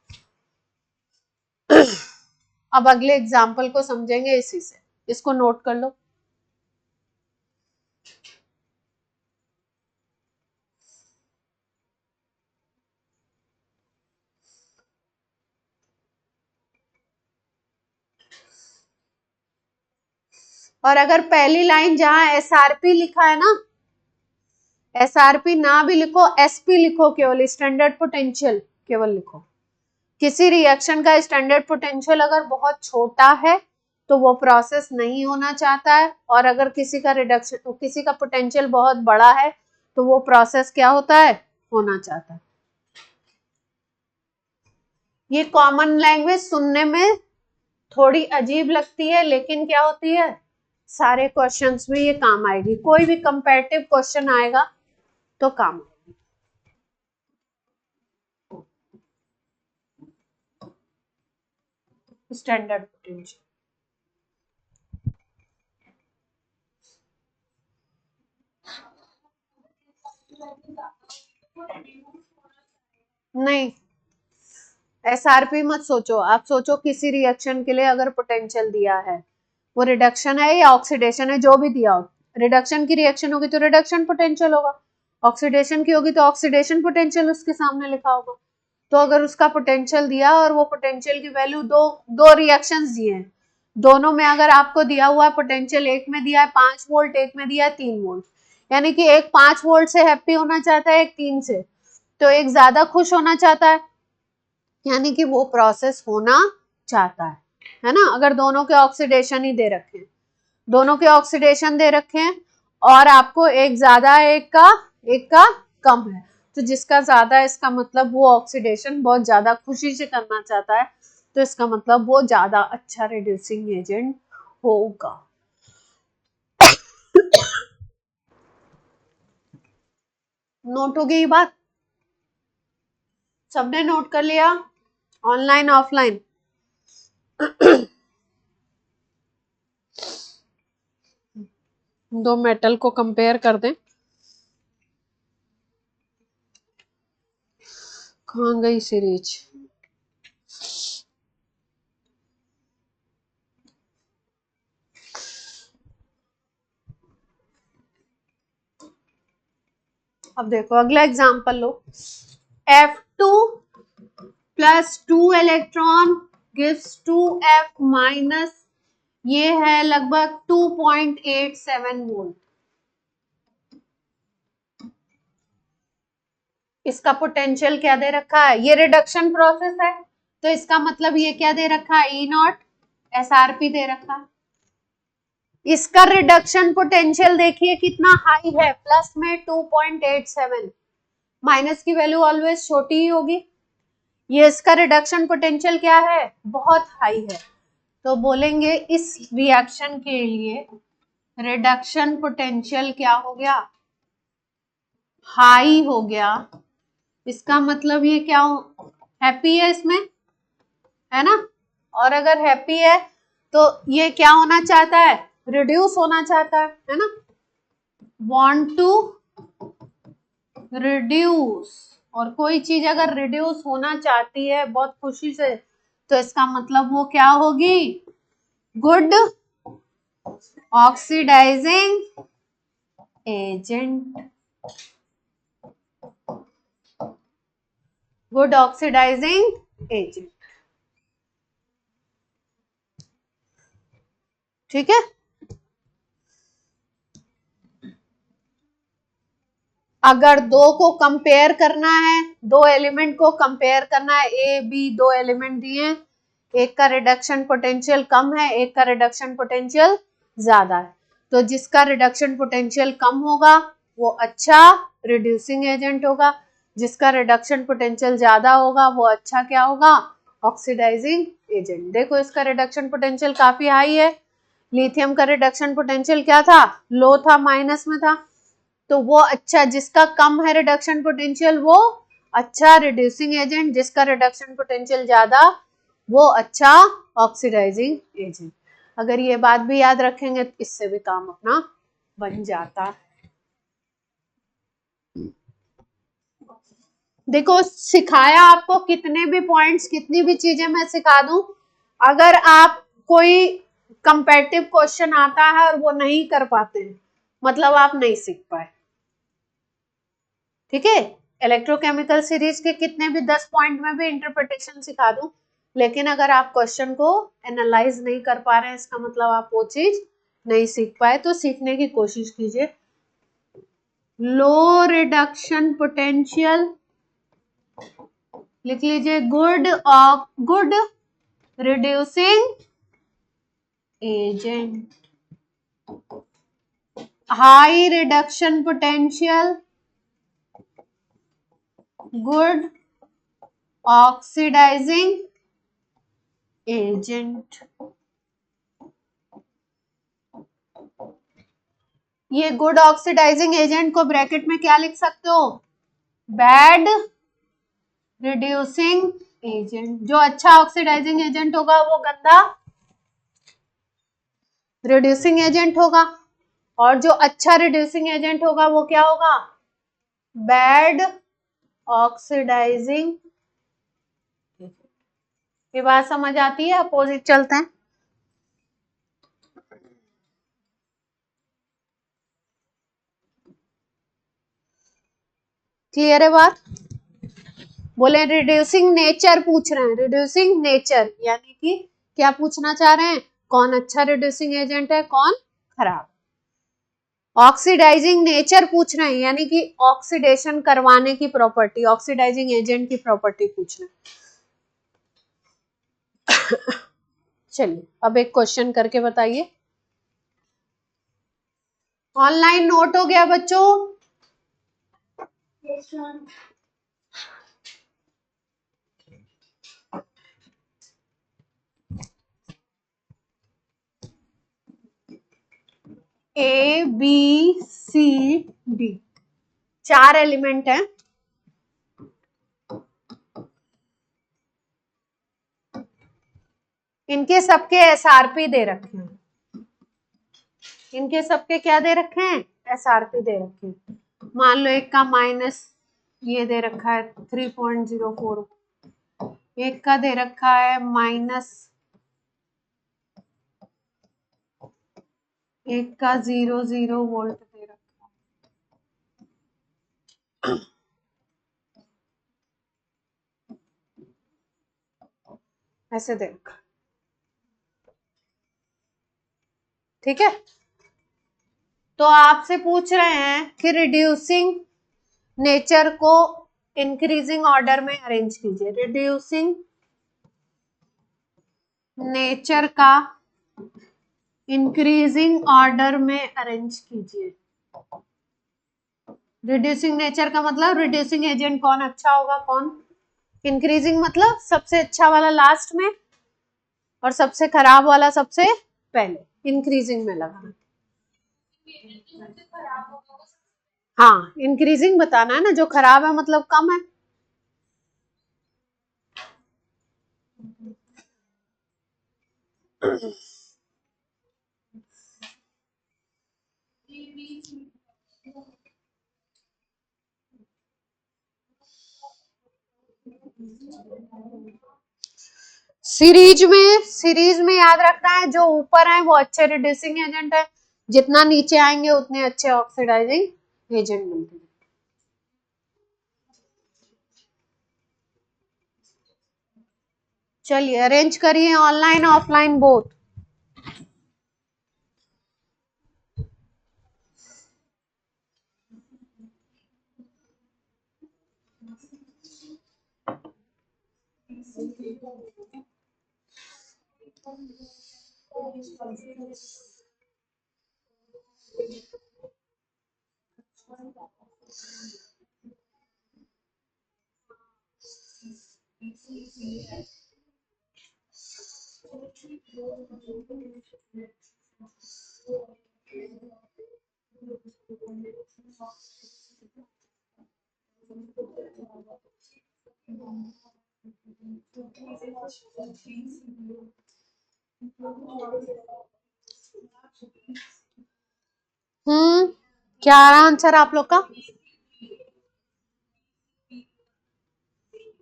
अब अगले एग्जाम्पल को समझेंगे इसी से, इसको नोट कर लो। और अगर पहली लाइन जहां एसआरपी लिखा है ना, एसआरपी ना भी लिखो, एसपी लिखो, केवल स्टैंडर्ड पोटेंशियल केवल लिखो। किसी रिएक्शन का स्टैंडर्ड पोटेंशियल अगर बहुत छोटा है तो वो प्रोसेस नहीं होना चाहता है, और अगर किसी का रिडक्शन, किसी का पोटेंशियल बहुत बड़ा है तो वो प्रोसेस क्या होता है, होना चाहता है। ये कॉमन लैंग्वेज सुनने में थोड़ी अजीब लगती है, लेकिन क्या होती है, सारे क्वेश्चंस में ये काम आएगी। कोई भी कंपैरेटिव क्वेश्चन आएगा तो काम आएगी। स्टैंडर्ड पोटेंशियल नहीं, एसआरपी मत सोचो, आप सोचो किसी रिएक्शन के लिए अगर पोटेंशियल दिया है, वो रिडक्शन है या ऑक्सीडेशन है, जो भी दिया हो, रिडक्शन की रिएक्शन होगी तो रिडक्शन पोटेंशियल होगा, ऑक्सीडेशन की होगी तो ऑक्सीडेशन पोटेंशियल उसके सामने लिखा होगा। तो अगर उसका पोटेंशियल दिया और वो पोटेंशियल की वैल्यू दो रिएक्शंस दिए हैं, दोनों में अगर आपको दिया हुआ है पोटेंशियल, एक में दिया है 5 वोल्ट, एक में दिया है 3 वोल्ट, यानी कि एक 5 वोल्ट से हैप्पी होना चाहता है, एक 3 से, तो एक ज्यादा खुश होना चाहता है, यानी कि वो प्रोसेस होना चाहता है ना। अगर दोनों के ऑक्सीडेशन ही दे रखे हैं, दोनों के ऑक्सीडेशन दे रखे हैं और आपको एक ज्यादा है, एक का कम है, तो जिसका ज्यादा है इसका मतलब वो ऑक्सीडेशन बहुत ज्यादा खुशी से करना चाहता है, तो इसका मतलब वो ज्यादा अच्छा रिड्यूसिंग एजेंट होगा। नोट हो गई बात, सबने नोट कर लिया, ऑनलाइन ऑफलाइन? दो मेटल को कंपेयर कर दें, कहाँ गई सीरीज? अब देखो अगला एग्जांपल लो, F2 plus 2 electron gives 2F minus, ये है लगभग 2.87 वोल्ट। इसका पोटेंशियल क्या दे रखा है, ये रिडक्शन प्रोसेस है, तो इसका मतलब ये क्या दे रखा है, E नॉट SRP दे रखा है। इसका रिडक्शन पोटेंशियल देखिए कितना हाई है, प्लस में 2.87, माइनस की वैल्यू ऑलवेज छोटी ही होगी। ये इसका रिडक्शन पोटेंशियल क्या है, बहुत हाई है, तो बोलेंगे इस रिएक्शन के लिए रिडक्शन पोटेंशियल क्या हो गया, हाई हो गया। इसका मतलब ये क्या हैप्पी है इसमें, है ना, और अगर हैप्पी है तो ये क्या होना चाहता है, रिड्यूस होना चाहता है ना, वांट टू रिड्यूस। और कोई चीज अगर रिड्यूस होना चाहती है बहुत खुशी से, तो इसका मतलब वो क्या होगी, good oxidising agent, good oxidising agent. ठीक है, अगर दो को कंपेयर करना है, दो एलिमेंट को कंपेयर करना है, ए बी दो एलिमेंट दिए हैं, एक का रिडक्शन पोटेंशियल कम है, एक का रिडक्शन पोटेंशियल ज्यादा है, तो जिसका रिडक्शन पोटेंशियल कम होगा वो अच्छा रिड्यूसिंग एजेंट होगा, जिसका रिडक्शन पोटेंशियल ज्यादा होगा वो अच्छा क्या होगा, ऑक्सीडाइजिंग एजेंट। देखो इसका रिडक्शन पोटेंशियल काफी हाई है, लिथियम का रिडक्शन पोटेंशियल क्या था, लो था, माइनस में था, तो वो अच्छा, जिसका कम है रिडक्शन पोटेंशियल वो अच्छा रिड्यूसिंग एजेंट, जिसका रिडक्शन पोटेंशियल ज्यादा वो अच्छा ऑक्सीडाइजिंग एजेंट। अगर ये बात भी याद रखेंगे तो इससे भी काम अपना बन जाता। देखो सिखाया आपको, कितने भी पॉइंट्स कितनी भी चीजें मैं सिखा दूं, अगर आप कोई कंपैरेटिव क्वेश्चन आता है और वो नहीं कर पाते हैं, मतलब आप नहीं सीख पाए। ठीक है, इलेक्ट्रोकेमिकल सीरीज के कितने भी 10 पॉइंट में भी इंटरप्रिटेशन सिखा दूं, लेकिन अगर आप क्वेश्चन को एनालाइज नहीं कर पा रहे हैं, इसका मतलब आप वो चीज नहीं सीख पाए। तो सीखने की कोशिश कीजिए। लो रिडक्शन पोटेंशियल लिख लीजिए, good reducing agent, high reduction potential good oxidising agent. ये गुड ऑक्सीडाइजिंग एजेंट को ब्रैकेट में क्या लिख सकते हो, बैड रिड्यूसिंग एजेंट। जो अच्छा ऑक्सीडाइजिंग एजेंट होगा वो गंदा रिड्यूसिंग एजेंट होगा, और जो अच्छा रिड्यूसिंग एजेंट होगा वो क्या होगा, बैड ऑक्सीडाइजिंग। ये बात समझ आती है? अपोजिट चलते हैं। क्लियर है बात? बोले रिड्यूसिंग नेचर पूछ रहे हैं, रिड्यूसिंग नेचर यानी कि क्या पूछना चाह रहे हैं, कौन अच्छा रिड्यूसिंग एजेंट है, कौन खराब। ऑक्सीडाइजिंग नेचर पूछ रहे हैं, यानी कि ऑक्सीडेशन करवाने की प्रॉपर्टी, ऑक्सीडाइजिंग एजेंट की प्रॉपर्टी पूछ रहे हैं। चलिए अब एक क्वेश्चन करके बताइए। ऑनलाइन नोट हो गया बच्चों? A B C D 4 element हैं। इनके सबके एसआरपी दे रखे हैं, इनके सबके क्या दे रखे हैं, एसआरपी दे रखे हैं। मान लो एक का माइनस ये दे रखा है 3.04, एक का दे रखा है माइनस, एक का 0.0 वोल्ट दे रखा है, ऐसे दे रखा। ठीक है, तो आपसे पूछ रहे हैं कि रिड्यूसिंग नेचर को इंक्रीजिंग ऑर्डर में अरेंज कीजिए। रिड्यूसिंग नेचर का इंक्रीजिंग ऑर्डर में अरेंज कीजिए। रिड्यूसिंग नेचर का मतलब रिड्यूसिंग एजेंट कौन अच्छा होगा, कौन इंक्रीजिंग, मतलब सबसे अच्छा वाला लास्ट में और सबसे खराब वाला सबसे पहले, इंक्रीजिंग में लगाना। हाँ इंक्रीजिंग बताना है ना, जो खराब है मतलब कम है। सीरीज में याद रखना है, जो ऊपर है वो अच्छे रिड्यूसिंग एजेंट है, जितना नीचे आएंगे उतने अच्छे ऑक्सीडाइजिंग एजेंट मिलते हैं। चलिए अरेंज करिए ऑनलाइन ऑफलाइन बोथ। क्या आ रहा आंसर आप लोग का?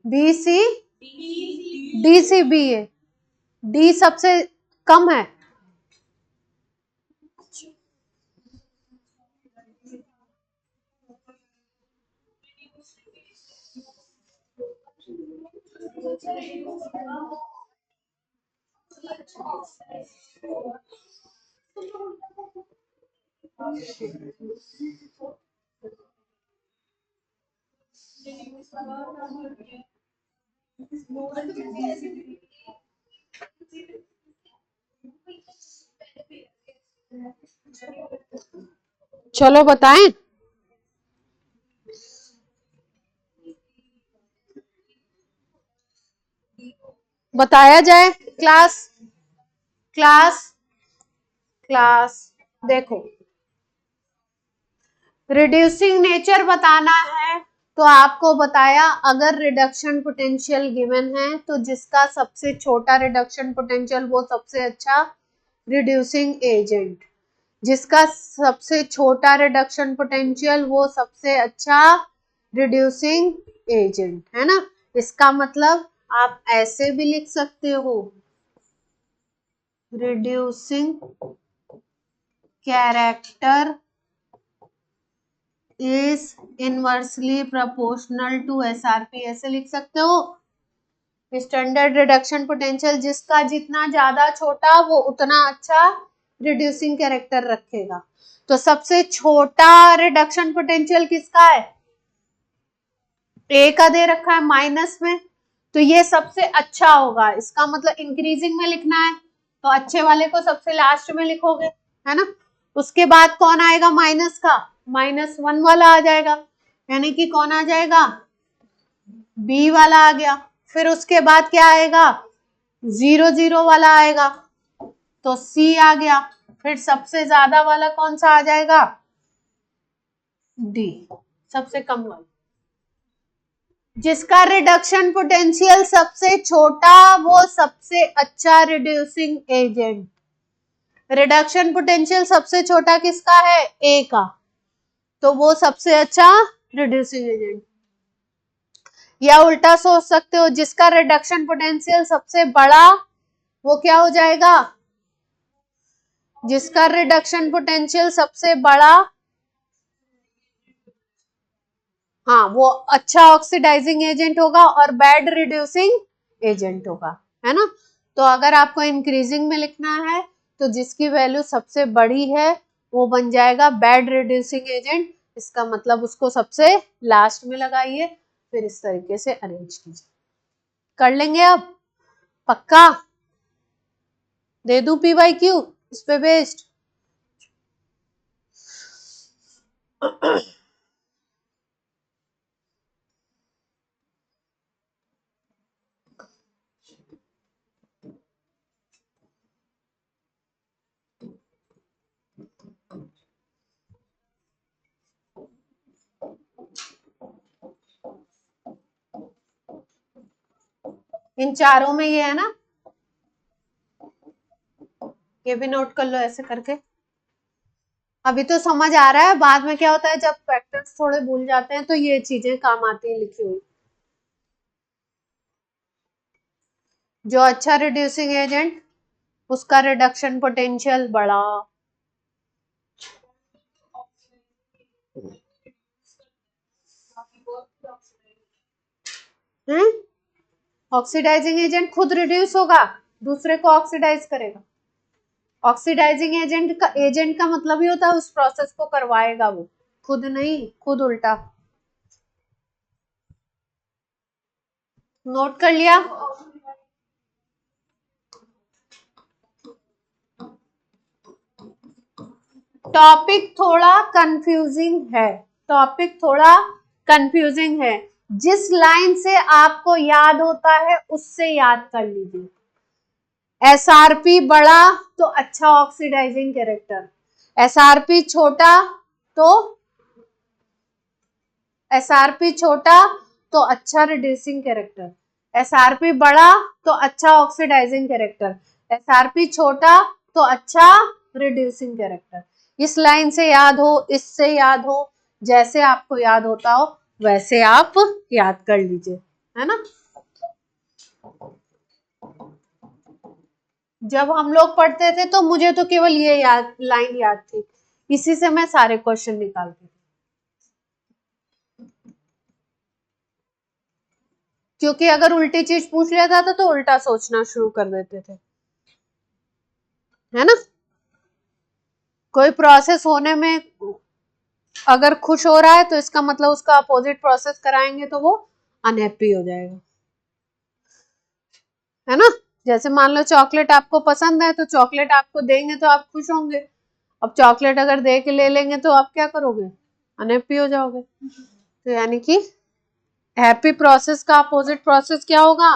B C D C B है, डी सबसे कम है। चलो बताएं, बताया जाए। क्लास क्लास क्लास देखो, रिड्यूसिंग नेचर बताना है तो आपको बताया, अगर रिडक्शन पोटेंशियल गिवन है तो जिसका सबसे छोटा रिडक्शन पोटेंशियल वो सबसे अच्छा रिड्यूसिंग एजेंट, जिसका सबसे छोटा रिडक्शन पोटेंशियल वो सबसे अच्छा रिड्यूसिंग एजेंट, है ना। इसका मतलब आप ऐसे भी लिख सकते हो, reducing character is inversely proportional to SRP, ऐसे लिख सकते हो। स्टैंडर्ड रिडक्शन पोटेंशियल जिसका जितना ज्यादा छोटा वो उतना अच्छा रिड्यूसिंग कैरेक्टर रखेगा। तो सबसे छोटा रिडक्शन पोटेंशियल किसका है? ए का दे रखा है माइनस में, तो ये सबसे अच्छा होगा। इसका मतलब इंक्रीजिंग में लिखना है तो अच्छे वाले को सबसे लास्ट में लिखोगे, है ना। उसके बाद कौन आएगा माइनस का? -1 वाला आ जाएगा, यानी कि कौन आ जाएगा? बी वाला आ गया। फिर उसके बाद क्या आएगा? 0 0 वाला आएगा, तो सी आ गया। फिर सबसे ज्यादा वाला कौन सा आ जाएगा? डी, सबसे कम वाला। जिसका रिडक्शन पोटेंशियल सबसे छोटा वो सबसे अच्छा रिड्यूसिंग एजेंट। रिडक्शन पोटेंशियल सबसे छोटा किसका है? ए का, तो वो सबसे अच्छा रिड्यूसिंग एजेंट। या उल्टा सोच सकते हो, जिसका रिडक्शन पोटेंशियल सबसे बड़ा वो क्या हो जाएगा? जिसका रिडक्शन पोटेंशियल सबसे बड़ा, हाँ, वो अच्छा ऑक्सीडाइजिंग एजेंट होगा और बैड रिड्यूसिंग एजेंट होगा, है ना। तो अगर आपको इंक्रीजिंग में लिखना है तो जिसकी वैल्यू सबसे बड़ी है वो बन जाएगा बैड रिड्यूसिंग एजेंट। इसका मतलब उसको सबसे लास्ट में लगाइए, फिर इस तरीके से अरेंज कीजिए। कर लेंगे अब पक्का? दे दूं PYQ इस पे बेस्ड? इन चारों में ये है ना, ये भी नोट कर लो ऐसे करके। अभी तो समझ आ रहा है, बाद में क्या होता है जब फैक्टर्स थोड़े भूल जाते हैं तो ये चीजें काम आती है लिखी हुई। जो अच्छा रिड्यूसिंग एजेंट उसका रिडक्शन पोटेंशियल बड़ा, ऑक्सीडाइजिंग एजेंट खुद रिड्यूस होगा, दूसरे को ऑक्सीडाइज करेगा। ऑक्सीडाइजिंग एजेंट का मतलब ही होता है उस प्रोसेस को करवाएगा वो, खुद नहीं, खुद उल्टा। नोट कर लिया? टॉपिक थोड़ा कंफ्यूजिंग है, टॉपिक थोड़ा कंफ्यूजिंग है। जिस लाइन से आपको याद होता है उससे याद कर लीजिए। एसआरपी बड़ा तो अच्छा ऑक्सीडाइजिंग कैरेक्टर, एसआरपी छोटा तो एसआरपी छोटा तो अच्छा रिड्यूसिंग कैरेक्टर, एसआरपी बड़ा तो अच्छा ऑक्सीडाइजिंग कैरेक्टर, एसआरपी छोटा तो अच्छा रिड्यूसिंग कैरेक्टर। इस लाइन से याद हो, इससे याद हो, जैसे आपको याद होता हो वैसे आप याद कर लीजिए, है ना। जब हम लोग पढ़ते थे तो मुझे तो केवल ये लाइन याद थी, इसी से मैं सारे क्वेश्चन निकालती थी, क्योंकि अगर उल्टी चीज पूछ लिया था तो उल्टा सोचना शुरू कर देते थे, है ना। कोई प्रोसेस होने में अगर खुश हो रहा है तो इसका मतलब उसका अपोजिट प्रोसेस कराएंगे तो वो अनहैप्पी हो जाएगा, है ना। जैसे मान लो चॉकलेट आपको पसंद है तो चॉकलेट आपको देंगे तो आप खुश होंगे, अब चॉकलेट अगर दे के ले लेंगे तो आप क्या करोगे, अनहैप्पी हो जाओगे। तो यानी कि हैप्पी प्रोसेस का अपोजिट प्रोसेस क्या होगा।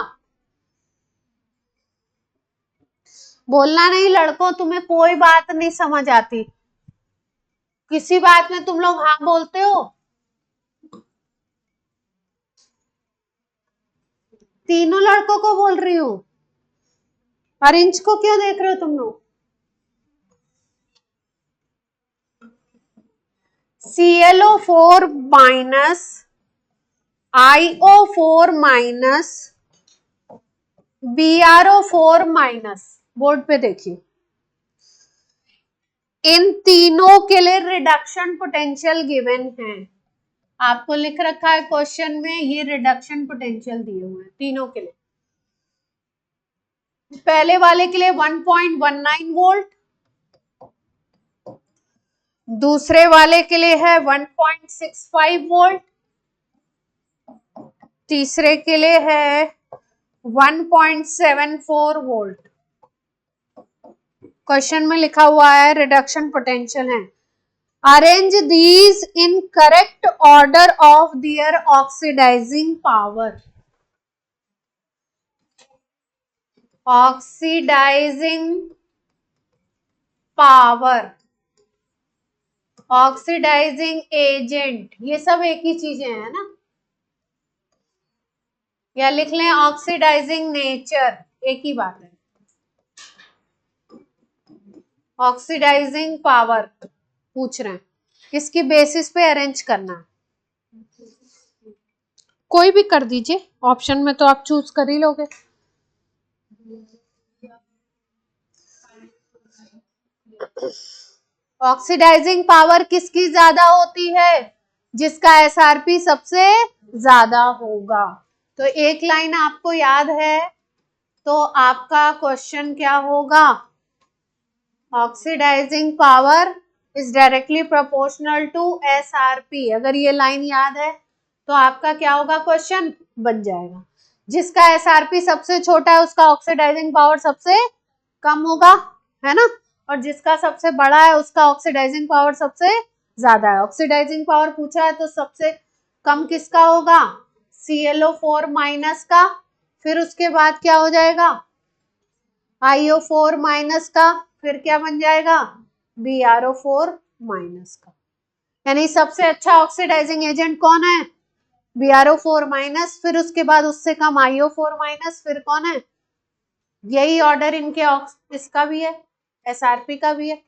बोलना नहीं लड़कों, तुम्हें कोई बात नहीं समझ आती, किसी बात में तुम लोग हाँ बोलते हो। तीनों लड़कों को बोल रही हूँ, अरिंच को क्यों देख रहे हो तुम लोग। ClO4 minus IO4 minus BrO4 minus, board पे देखिए, इन तीनों के लिए रिडक्शन पोटेंशियल गिवन है, आपको लिख रखा है क्वेश्चन में, ये रिडक्शन पोटेंशियल दिए हुए हैं तीनों के लिए। पहले वाले के लिए 1.19 वोल्ट, दूसरे वाले के लिए है 1.65 वोल्ट, तीसरे के लिए है 1.74 वोल्ट। क्वेश्चन में लिखा हुआ है रिडक्शन पोटेंशियल है, arrange these in correct order of their oxidising power. Oxidising power, oxidising agent, ये सब एक ही चीजें हैं ना, या लिख लें ऑक्सीडाइजिंग नेचर, एक ही बात है। ऑक्सीडाइजिंग पावर पूछ रहे हैं, किसकी बेसिस पे अरेंज करना है, कोई भी कर दीजिए, ऑप्शन में तो आप चूज कर ही लोगे। ऑक्सीडाइजिंग पावर किसकी ज्यादा होती है, जिसका एसआरपी सबसे ज्यादा होगा। तो एक लाइन आपको याद है, तो आपका क्वेश्चन क्या होगा, oxidising power is directly proportional to SRP. अगर ये लाइन याद है तो आपका क्या होगा, क्वेश्चन बन जाएगा। जिसका एसआरपी सबसे छोटा है उसका ऑक्सीडाइजिंग पावर सबसे कम होगा, है ना, और जिसका सबसे बड़ा है उसका ऑक्सीडाइजिंग पावर सबसे ज्यादा है। ऑक्सीडाइजिंग पावर पूछा है तो सबसे कम किसका होगा, ClO4 माइनस का, फिर उसके बाद क्या हो जाएगा, IO4 माइनस का, फिर क्या बन जाएगा, BrO4 माइनस का। यानी सबसे अच्छा ऑक्सीडाइजिंग एजेंट कौन है, BrO4 माइनस, फिर उसके बाद उससे कम IO4 माइनस, फिर कौन है, यही ऑर्डर इनके इसका भी है, एसआरपी का भी है,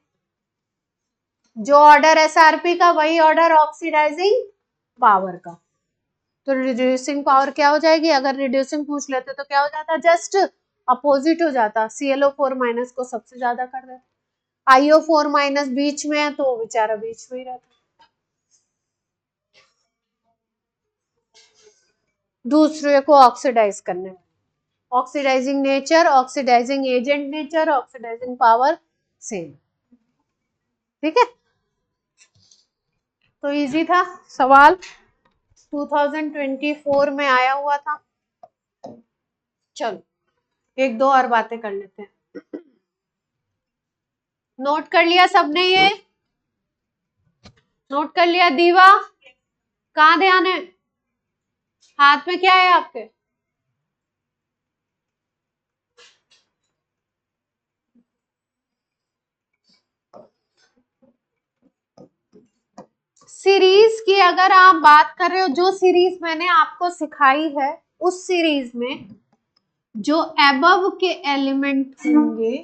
जो ऑर्डर एसआरपी का वही ऑर्डर ऑक्सीडाइजिंग पावर का। तो रिड्यूसिंग पावर क्या हो जाएगी, अगर रिड्यूसिंग पूछ लेते तो क्या हो जाता, जस्ट अपोजिट हो जाता, ClO4 माइनस को सबसे ज्यादा कर देता, IO4 माइनस बीच में है तो वो बेचारा बीच में ही रहता। दूसरे को ऑक्सीडाइज करने में, oxidising nature, oxidising agent nature, oxidising power same, ठीक है। तो इजी था सवाल, 2024 में आया हुआ था। चलो एक दो और बातें कर लेते हैं। नोट कर लिया सबने, ये नोट कर लिया, दीवा कहाँ ध्यान है, हाथ में क्या है आपके, सीरीज की अगर आप बात कर रहे हो, जो सीरीज मैंने आपको सिखाई है उस सीरीज में जो एबव के एलिमेंट होंगे,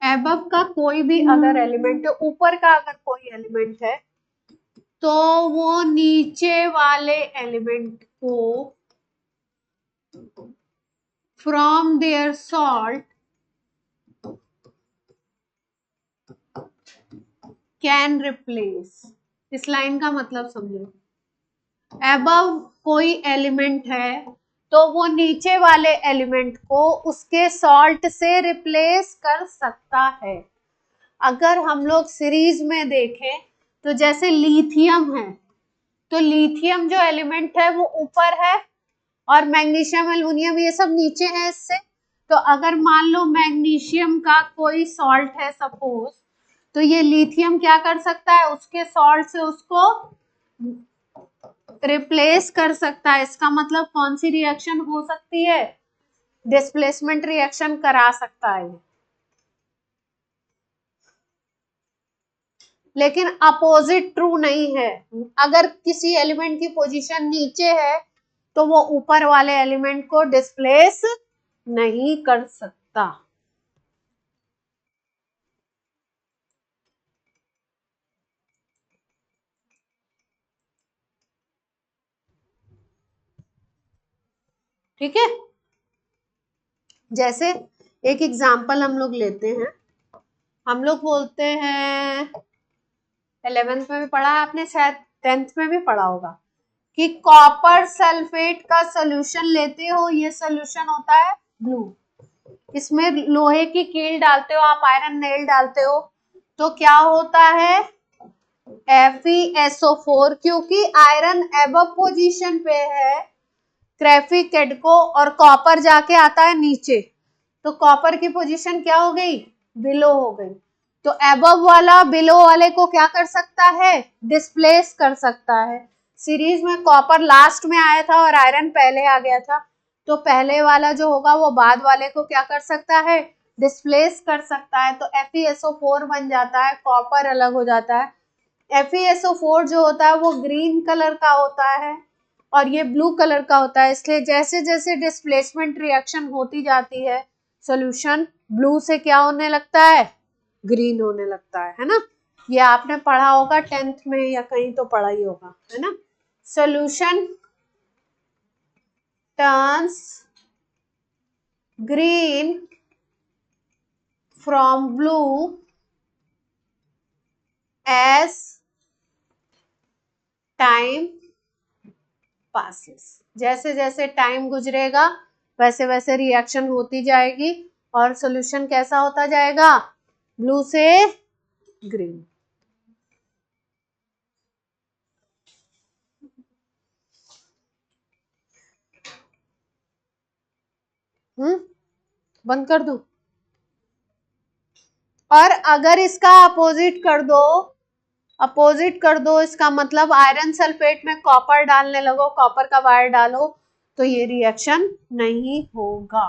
एबव का कोई भी अगर एलिमेंट है, ऊपर का अगर कोई एलिमेंट है तो वो नीचे वाले एलिमेंट को from their salt can replace. इस लाइन का मतलब समझो, एबव कोई एलिमेंट है तो वो नीचे वाले एलिमेंट को उसके सॉल्ट से रिप्लेस कर सकता है। अगर हम लोग सीरीज में देखें तो जैसे लिथियम है, तो लिथियम जो एलिमेंट है वो ऊपर है और मैग्नीशियम, एल्युमिनियम ये सब नीचे है इससे। तो अगर मान लो मैग्नीशियम का कोई सॉल्ट है सपोज, तो ये लिथियम क्या कर सकता है, उसके सॉल्ट से उसको रिप्लेस कर सकता है। इसका मतलब कौन सी रिएक्शन हो सकती है, डिस्प्लेसमेंट रिएक्शन करा सकता है। लेकिन अपोजिट ट्रू नहीं है। अगर किसी एलिमेंट की पोजीशन नीचे है तो वो ऊपर वाले एलिमेंट को डिस्प्लेस नहीं कर सकता। ठीक है, जैसे एक एग्जांपल हम लोग लेते हैं। हम लोग बोलते हैं, 11th में भी पढ़ा है आपने, शायद 10th में भी पढ़ा होगा, कि कॉपर सल्फेट का सोल्यूशन लेते हो, ये सोल्यूशन होता है ब्लू। इसमें लोहे की कील डालते हो आप, आयरन नेल डालते हो, तो क्या होता है, FeSO4, क्योंकि आयरन एबव पोजीशन पे है ग्रेफिकेडको और कॉपर जाके आता है नीचे, तो कॉपर की पोजीशन क्या हो गई, बिलो हो गई। तो एबव वाला बिलो वाले को क्या कर सकता है, डिस्प्लेस कर सकता है। सीरीज में कॉपर लास्ट में आया था और आयरन पहले आ गया था, तो पहले वाला जो होगा वो बाद वाले को क्या कर सकता है, डिस्प्लेस कर सकता है। तो FeSO4 बन जाता है, कॉपर अलग हो जाता है। FeSO4 जो होता है वो ग्रीन कलर का होता है और ये ब्लू कलर का होता है, इसलिए जैसे जैसे डिस्प्लेसमेंट रिएक्शन होती जाती है सॉल्यूशन ब्लू से क्या होने लगता है, ग्रीन होने लगता है ना। ये आपने पढ़ा होगा 10th में या कहीं तो पढ़ा ही होगा, है ना। Solution turns green from blue as time passes. जैसे जैसे टाइम गुजरेगा वैसे वैसे रिएक्शन होती जाएगी और सॉल्यूशन कैसा होता जाएगा, ब्लू से ग्रीन। बंद कर दूं, और अगर इसका अपोजिट कर दो, अपोजिट कर दो, इसका मतलब आयरन सल्फेट में कॉपर डालने लगो, कॉपर का वायर डालो, तो ये रिएक्शन नहीं होगा।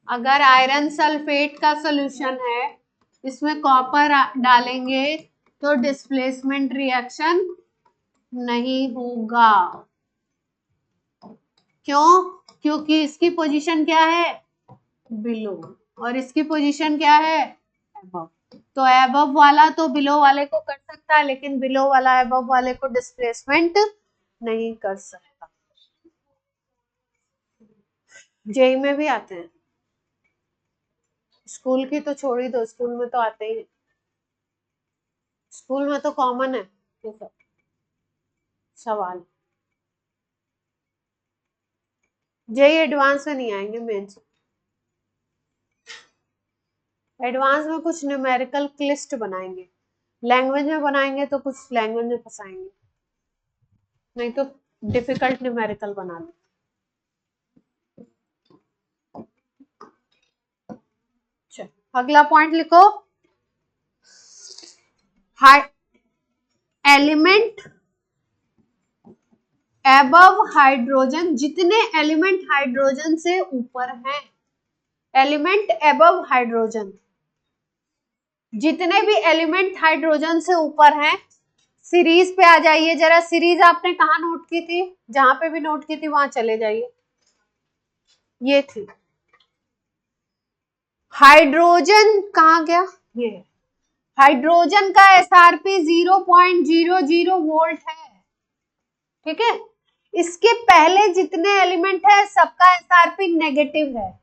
अगर आयरन सल्फेट का सॉल्यूशन है, इसमें कॉपर डालेंगे तो डिस्प्लेसमेंट रिएक्शन नहीं होगा। क्यों, क्योंकि इसकी पोजीशन क्या है, बिलो, और इसकी पोजीशन क्या है, अबव। तो अबव वाला तो बिलो वाले को कर सकता है, लेकिन बिलो वाला अबव वाले को डिस्प्लेसमेंट नहीं कर सकता। जेई में भी आते हैं, स्कूल की तो छोड़ ही दो, स्कूल में तो आते ही, स्कूल में तो कॉमन है ये सब सवाल। जेई एडवांस में नहीं आएंगे, मेंस एडवांस में कुछ न्यूमेरिकल क्लिस्ट बनाएंगे, लैंग्वेज में बनाएंगे तो कुछ लैंग्वेज में फंसाएंगे, नहीं तो डिफिकल्ट न्यूमेरिकल बना दो। अगला पॉइंट लिखो, एलिमेंट एबव हाइड्रोजन, जितने एलिमेंट हाइड्रोजन से ऊपर हैं, एलिमेंट एबव हाइड्रोजन, जितने भी एलिमेंट हाइड्रोजन से ऊपर हैं, सीरीज पे आ जाइए जरा। सीरीज आपने कहा नोट की थी, जहां पे भी नोट की थी वहां चले जाइए। ये थी। हाइड्रोजन कहाँ गया, ये हाइड्रोजन का एसआरपी 0.00 वोल्ट है, ठीक है। इसके पहले जितने एलिमेंट है सबका एसआरपी नेगेटिव है,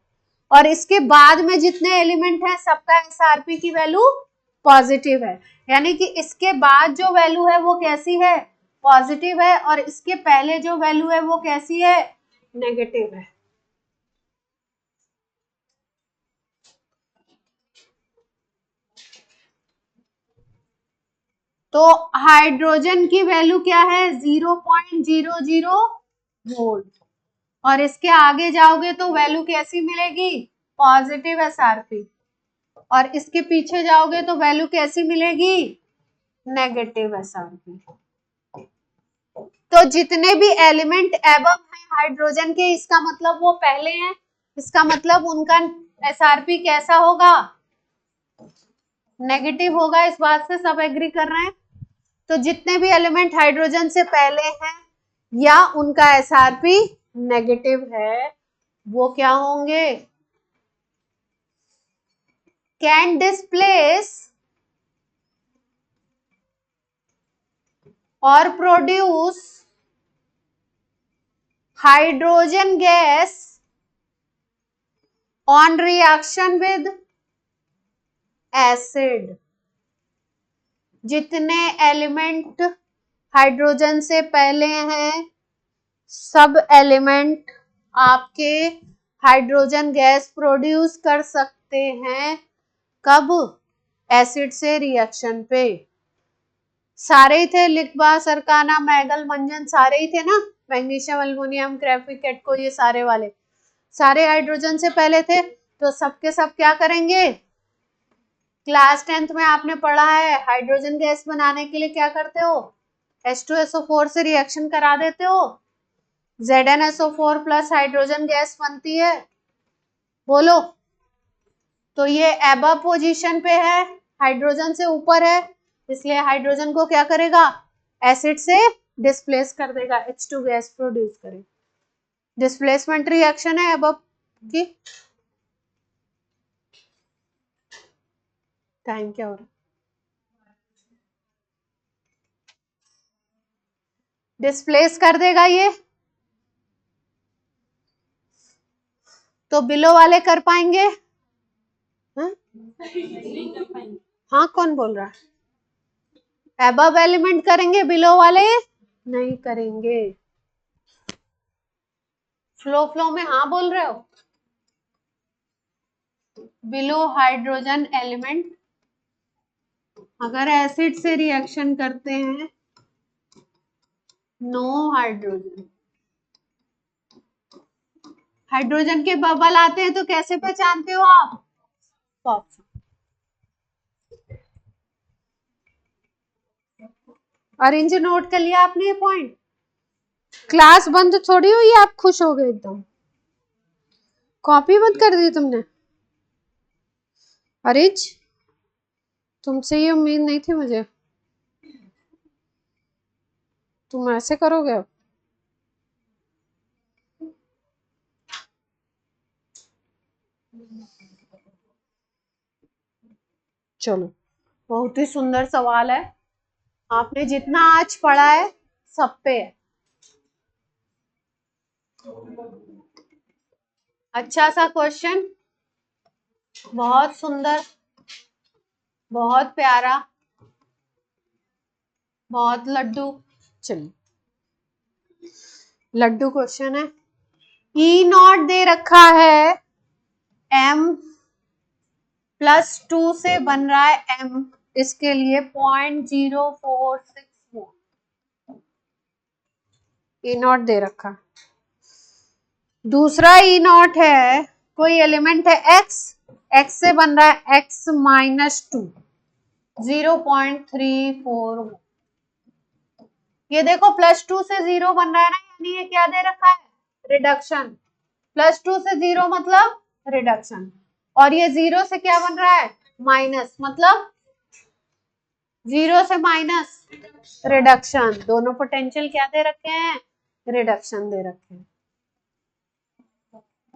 और इसके बाद में जितने एलिमेंट है सबका एसआरपी की वैल्यू पॉजिटिव है। यानी कि इसके बाद जो वैल्यू है वो कैसी है, पॉजिटिव है, और इसके पहले जो वैल्यू है वो कैसी है, नेगेटिव है। तो हाइड्रोजन की वैल्यू क्या है, 0.00 वोल्ट, और इसके आगे जाओगे तो वैल्यू कैसी मिलेगी, पॉजिटिव एसआरपी, और इसके पीछे जाओगे तो वैल्यू कैसी मिलेगी, नेगेटिव एसआरपी। तो जितने भी एलिमेंट एबव हैं हाइड्रोजन के, इसका मतलब वो पहले हैं, इसका मतलब उनका एसआरपी कैसा होगा, नेगेटिव होगा। इस बात से सब एग्री कर रहे हैं। तो जितने भी एलिमेंट हाइड्रोजन से पहले हैं या उनका एसआरपी नेगेटिव है, वो क्या होंगे, कैन डिस्प्लेस और produce hydrogen gas on reaction with acid. जितने एलिमेंट हाइड्रोजन से पहले हैं सब एलिमेंट आपके हाइड्रोजन गैस प्रोड्यूस कर सकते हैं, कब, एसिड से रिएक्शन पे। सारे ही थे, लिक्बा, सरकाना, मैगल, मंजन, सारे ही थे ना, मैग्नीशियम, एल्युमिनियम, ग्रेफिकेट को, ये सारे वाले सारे हाइड्रोजन से पहले थे। तो सबके सब क्या करेंगे, क्लास 10th में आपने पढ़ा है हाइड्रोजन गैस बनाने के लिए क्या करते हो, H2SO4 से रिएक्शन करा देते हो, ZnSO4 प्लस हाइड्रोजन गैस बनती है, बोलो। तो ये एबव पोजीशन पे है, हाइड्रोजन से ऊपर है, इसलिए हाइड्रोजन को क्या करेगा, एसिड से डिस्प्लेस कर देगा, H2 गैस प्रोड्यूस करेगा। डिस्प्लेसमेंट रिएक्शन है एबव की। टाइम क्या हो रहा है, डिस्प्लेस कर देगा ये। तो बिलो वाले कर पाएंगे, हाँ? हाँ कौन बोल रहा है, एबव एलिमेंट करेंगे, बिलो वाले नहीं करेंगे। फ्लो में हाँ बोल रहे हो, बिलो हाइड्रोजन एलिमेंट अगर एसिड से रिएक्शन करते हैं, नो हाइड्रोजन, हाइड्रोजन के बबल आते हैं तो कैसे पहचानते हो आप, पॉप। ऑरेंज नोट कर लिया आपने ये पॉइंट। क्लास बंद थोड़ी हुई, आप खुश हो गए एकदम, कॉपी बंद कर दी तुमने। अरिज, तुमसे ये उम्मीद नहीं थी मुझे, तुम ऐसे करोगे अब। चलो, बहुत ही सुंदर सवाल है, आपने जितना आज पढ़ा है सब पे है। अच्छा सा क्वेश्चन, बहुत सुंदर, बहुत प्यारा, बहुत लड्डू। चलिए, लड्डू क्वेश्चन है। ई नॉट दे रखा है, m +2 से बन रहा है m, इसके लिए 0.046 वोल्ट ई नॉट दे रखा। दूसरा ई नॉट है, कोई एलिमेंट है x, x से बन रहा है x -2 0.34। ये देखो +2 से 0 बन रहा है ना, यानी ये क्या दे रखा है, रिडक्शन। +2 से 0 मतलब रिडक्शन, और ये 0 से क्या बन रहा है, माइनस, मतलब 0 से माइनस रिडक्शन। दोनों पोटेंशियल क्या दे रखे हैं, रिडक्शन दे रखे हैं।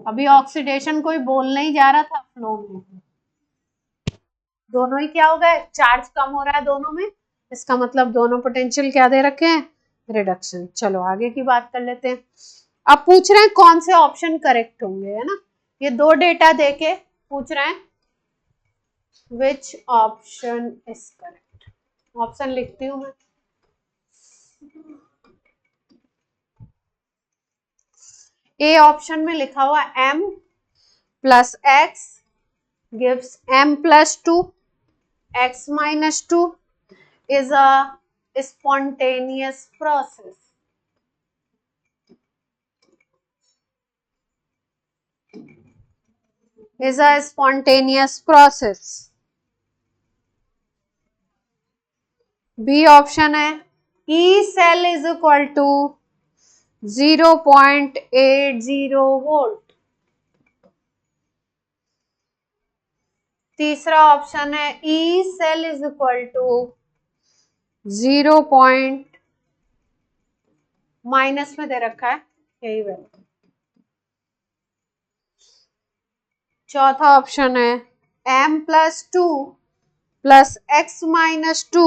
अभी ऑक्सीडेशन कोई बोल नहीं जा रहा था फ्लो में, दोनों ही क्या हो गए, चार्ज कम हो रहा है दोनों में, इसका मतलब दोनों पोटेंशियल क्या दे रखे हैं, रिडक्शन। चलो आगे की बात कर लेते हैं। अब पूछ रहे हैं कौन से ऑप्शन करेक्ट होंगे, है ना, ये दो डेटा देके पूछ रहे हैं which option is correct. Option लिखती हूं मैं। ए ऑप्शन में लिखा हुआ m plus x gives m plus 2, x minus 2 is a spontaneous process. Is a spontaneous process. B option है E cell is equal to 0.80 volt. तीसरा option है E cell is equal to 0. Minus में दे रखा है यही value. चौथा option है m plus 2 plus x minus 2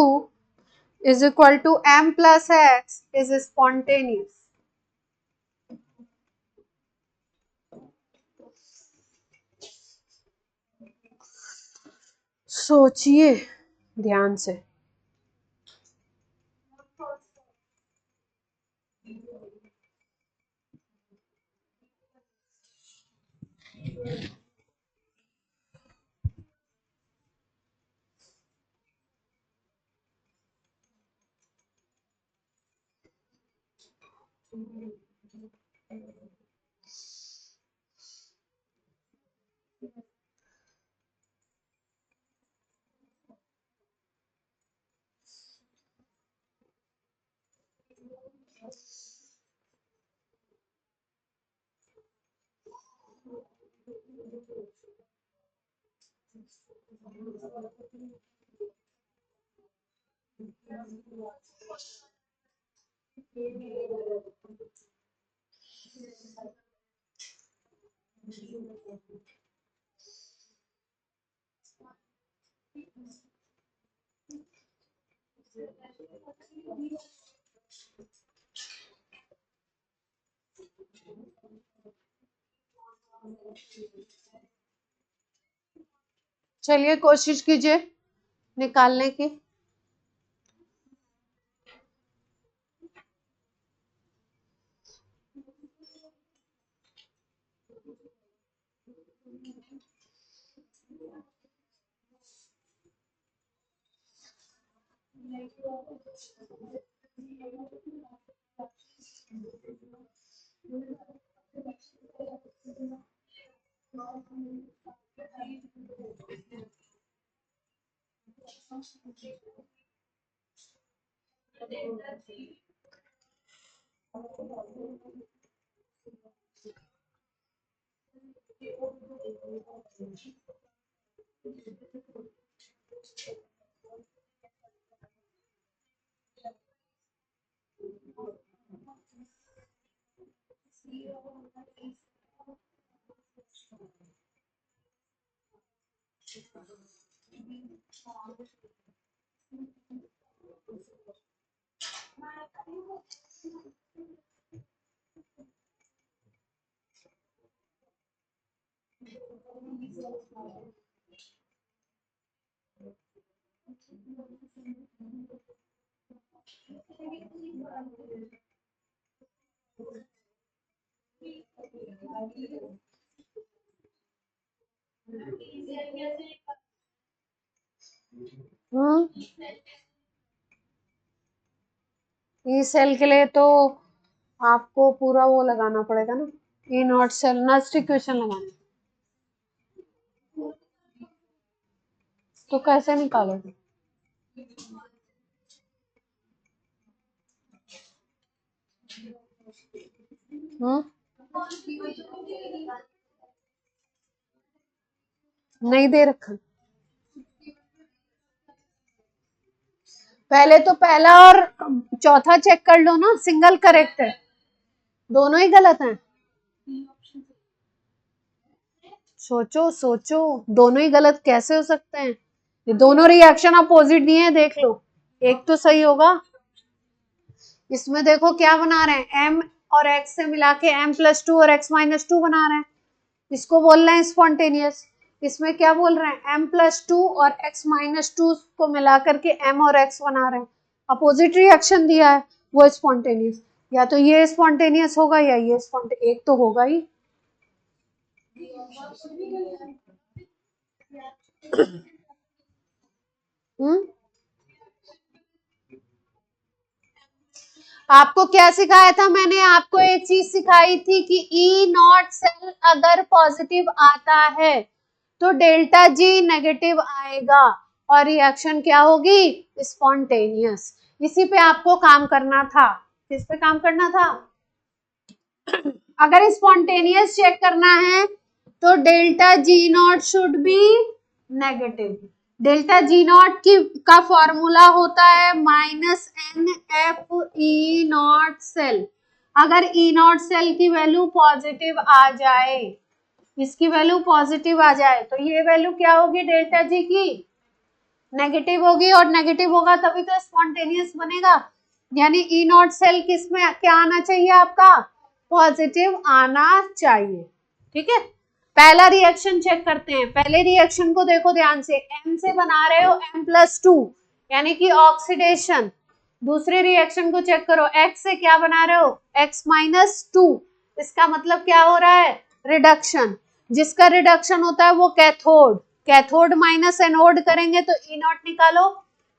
is equal to m plus x is spontaneous. सोचिए ध्यान से। चलिए कोशिश कीजिए निकालने की। ई सेल के लिए तो आपको पूरा वो लगाना पड़ेगा ना, ई नॉट सेल नस्ट इक्वेशन लगाना। तो कैसे निकालोगे? नहीं दे रखा। पहले तो पहला और चौथा चेक कर लो ना, सिंगल करेक्ट है, दोनों ही गलत हैं। सोचो सोचो, दोनों ही गलत कैसे हो सकते हैं? ये दोनों रिएक्शन अपोजिट दिए हैं, देख लो, एक तो सही होगा। इसमें देखो क्या बना रहे हैं, m और x से मिला के m+2 और x-2 बना रहे हैं, इसको बोल रहे हैं स्पॉन्टेनियस। इसमें क्या बोल रहे हैं, m+2 और x-2 को मिला करके m और x बना रहे हैं, अपोजिट रिएक्शन दिया है, वो स्पॉन्टेनियस। या तो ये स्पॉन्टेनियस होगा या ये स्पॉन्टेनियस, एक तो होगा ही। आपको क्या सिखाया था मैंने? आपको एक चीज सिखाई थी कि ई नॉट सेल अगर पॉजिटिव आता है तो डेल्टा जी नेगेटिव आएगा और रिएक्शन क्या होगी, स्पॉन्टेनियस। इसी पे आपको काम करना था। किस पे काम करना था? अगर स्पॉन्टेनियस चेक करना है तो delta G not should be negative. Delta G not की का फॉर्मूला होता है -NF सेल। अगर ई नॉट सेल की वैल्यू पॉजिटिव आ जाए, इसकी वैल्यू पॉजिटिव आ जाए, तो ये वैल्यू क्या होगी डेल्टा जी की, नेगेटिव होगी, और नेगेटिव होगा तभी तो स्पॉन्टेनियस बनेगा। यानी ई नॉट सेल किस में क्या आना चाहिए आपका, पॉजिटिव आना चाहिए। ठीक है, पहला रिएक्शन चेक करते हैं। पहले रिएक्शन को देखो ध्यान से, M से बना रहे हो M+2 यानी कि ऑक्सीडेशन। दूसरे रिएक्शन को चेक करो, X से क्या बना रहे हो, X-2, इसका मतलब क्या हो रहा है, रिडक्शन। जिसका रिडक्शन होता है वो कैथोड, कैथोड माइनस एनोड करेंगे तो ई नॉट निकालो।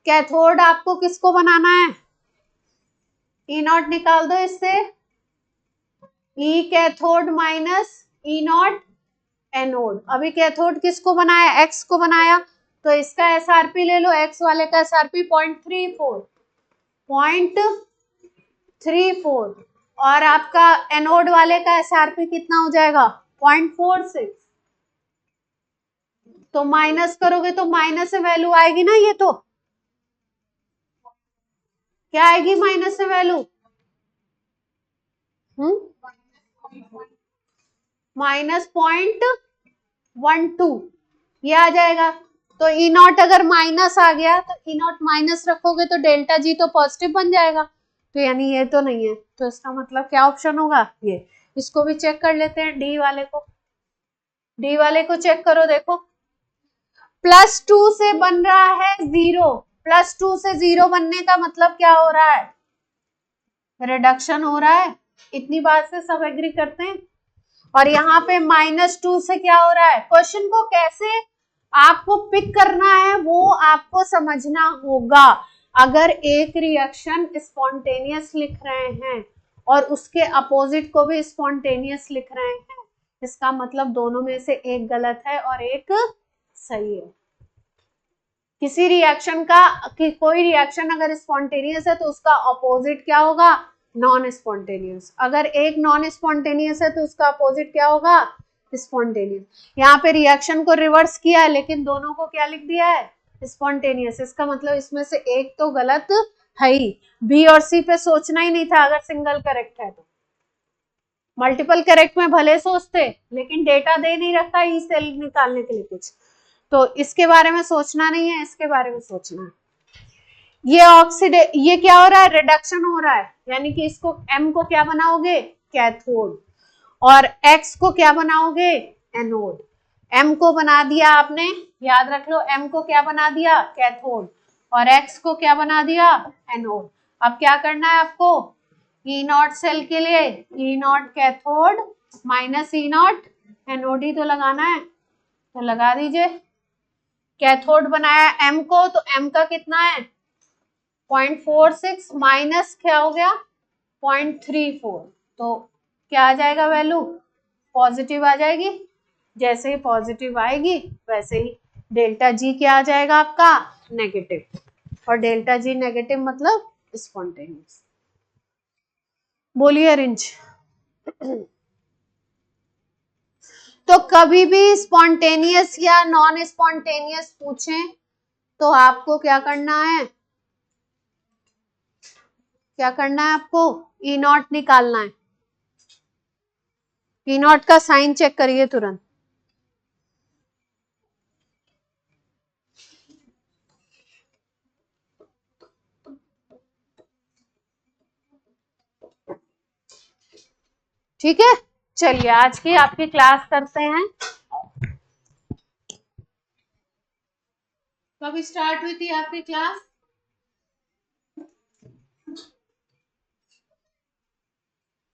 कैथोड आपको किसको बनाना है, ई नॉट निकाल दो इससे, ई cathode minus E nought anode. अभी कैथोड किसको बनाया, एक्स को बनाया, तो इसका एसआरपी ले लो, एक्स वाले का एसआरपी 0.34 और आपका एनोड वाले का एसआरपी कितना हो जाएगा, 0.46। तो माइनस करोगे तो माइनस से वैल्यू आएगी ना, ये तो क्या आएगी माइनस से वैल्यू, -0.12 ये आ जाएगा। तो ई नॉट अगर माइनस आ गया तो ई नॉट माइनस रखोगे तो डेल्टा जी तो पॉजिटिव बन जाएगा, तो यानी ये तो नहीं है, तो इसका मतलब क्या ऑप्शन होगा, ये। इसको भी चेक कर लेते हैं, डी वाले को, डी वाले को चेक करो, देखो +2 से बन रहा है 0, +2 से 0 बनने का मतलब क्या हो रहा है, रिडक्शन हो रहा है। इतनी बात से सब एग्री करते हैं। और यहाँ पे -2 से क्या हो रहा है, क्वेश्चन को कैसे आपको पिक करना है वो आपको समझना होगा। अगर एक रिएक्शन स्पॉन्टेनियस लिख रहे हैं और उसके अपोजिट को भी स्पॉन्टेनियस लिख रहे हैं, इसका मतलब दोनों में से एक गलत है और एक सही है। किसी रिएक्शन का कोई रिएक्शन अगर स्पॉन्टेनियस है तो उसका अपोजिट क्या होगा, नॉन स्पॉन्टेनियस। अगर एक नॉन स्पॉन्टेनियस है तो उसका अपोजिट क्या होगा, स्पॉन्टेनियस। यहाँ पे रिएक्शन को रिवर्स किया है लेकिन दोनों को क्या लिख दिया है, स्पॉन्टेनियस। इसका मतलब इसमें से एक तो गलत है ही, बी और सी पे सोचना ही नहीं था अगर सिंगल करेक्ट है तो। मल्टीपल करेक्ट में भले सोचते लेकिन डेटा दे नहीं रखा ई सेल निकालने के लिए कुछ, तो इसके बारे में सोचना नहीं है, इसके बारे में सोचना है। ये क्या हो रहा है, रिडक्शन हो रहा है, यानी कि इसको M को क्या बनाओगे, कैथोड, और X को क्या बनाओगे, एनोड। M को बना दिया आपने, याद रख लो, M को क्या बना दिया, कैथोड, और X को क्या बना दिया, एनोड। अब क्या करना है आपको, ई नॉट सेल के लिए E nought cathode minus E nought anode ही तो लगाना है, तो लगा दीजिए। कैथोड बनाया M को, तो M का कितना है 0.46 माइनस क्या हो गया 0.34, तो क्या आ जाएगा वैल्यू, पॉजिटिव आ जाएगी। जैसे ही पॉजिटिव आएगी वैसे ही डेल्टा जी क्या आ जाएगा आपका, नेगेटिव, और डेल्टा जी नेगेटिव मतलब स्पॉन्टेनियस। बोलिए रिंच। तो कभी भी स्पॉन्टेनियस या नॉन स्पॉन्टेनियस पूछें तो आपको क्या करना है, क्या करना है आपको, ई नॉट निकालना है। ई नॉट का साइन चेक करिए तुरंत, ठीक है, चलिए आज की आपकी क्लास करते हैं। कब स्टार्ट हुई थी आपकी क्लास?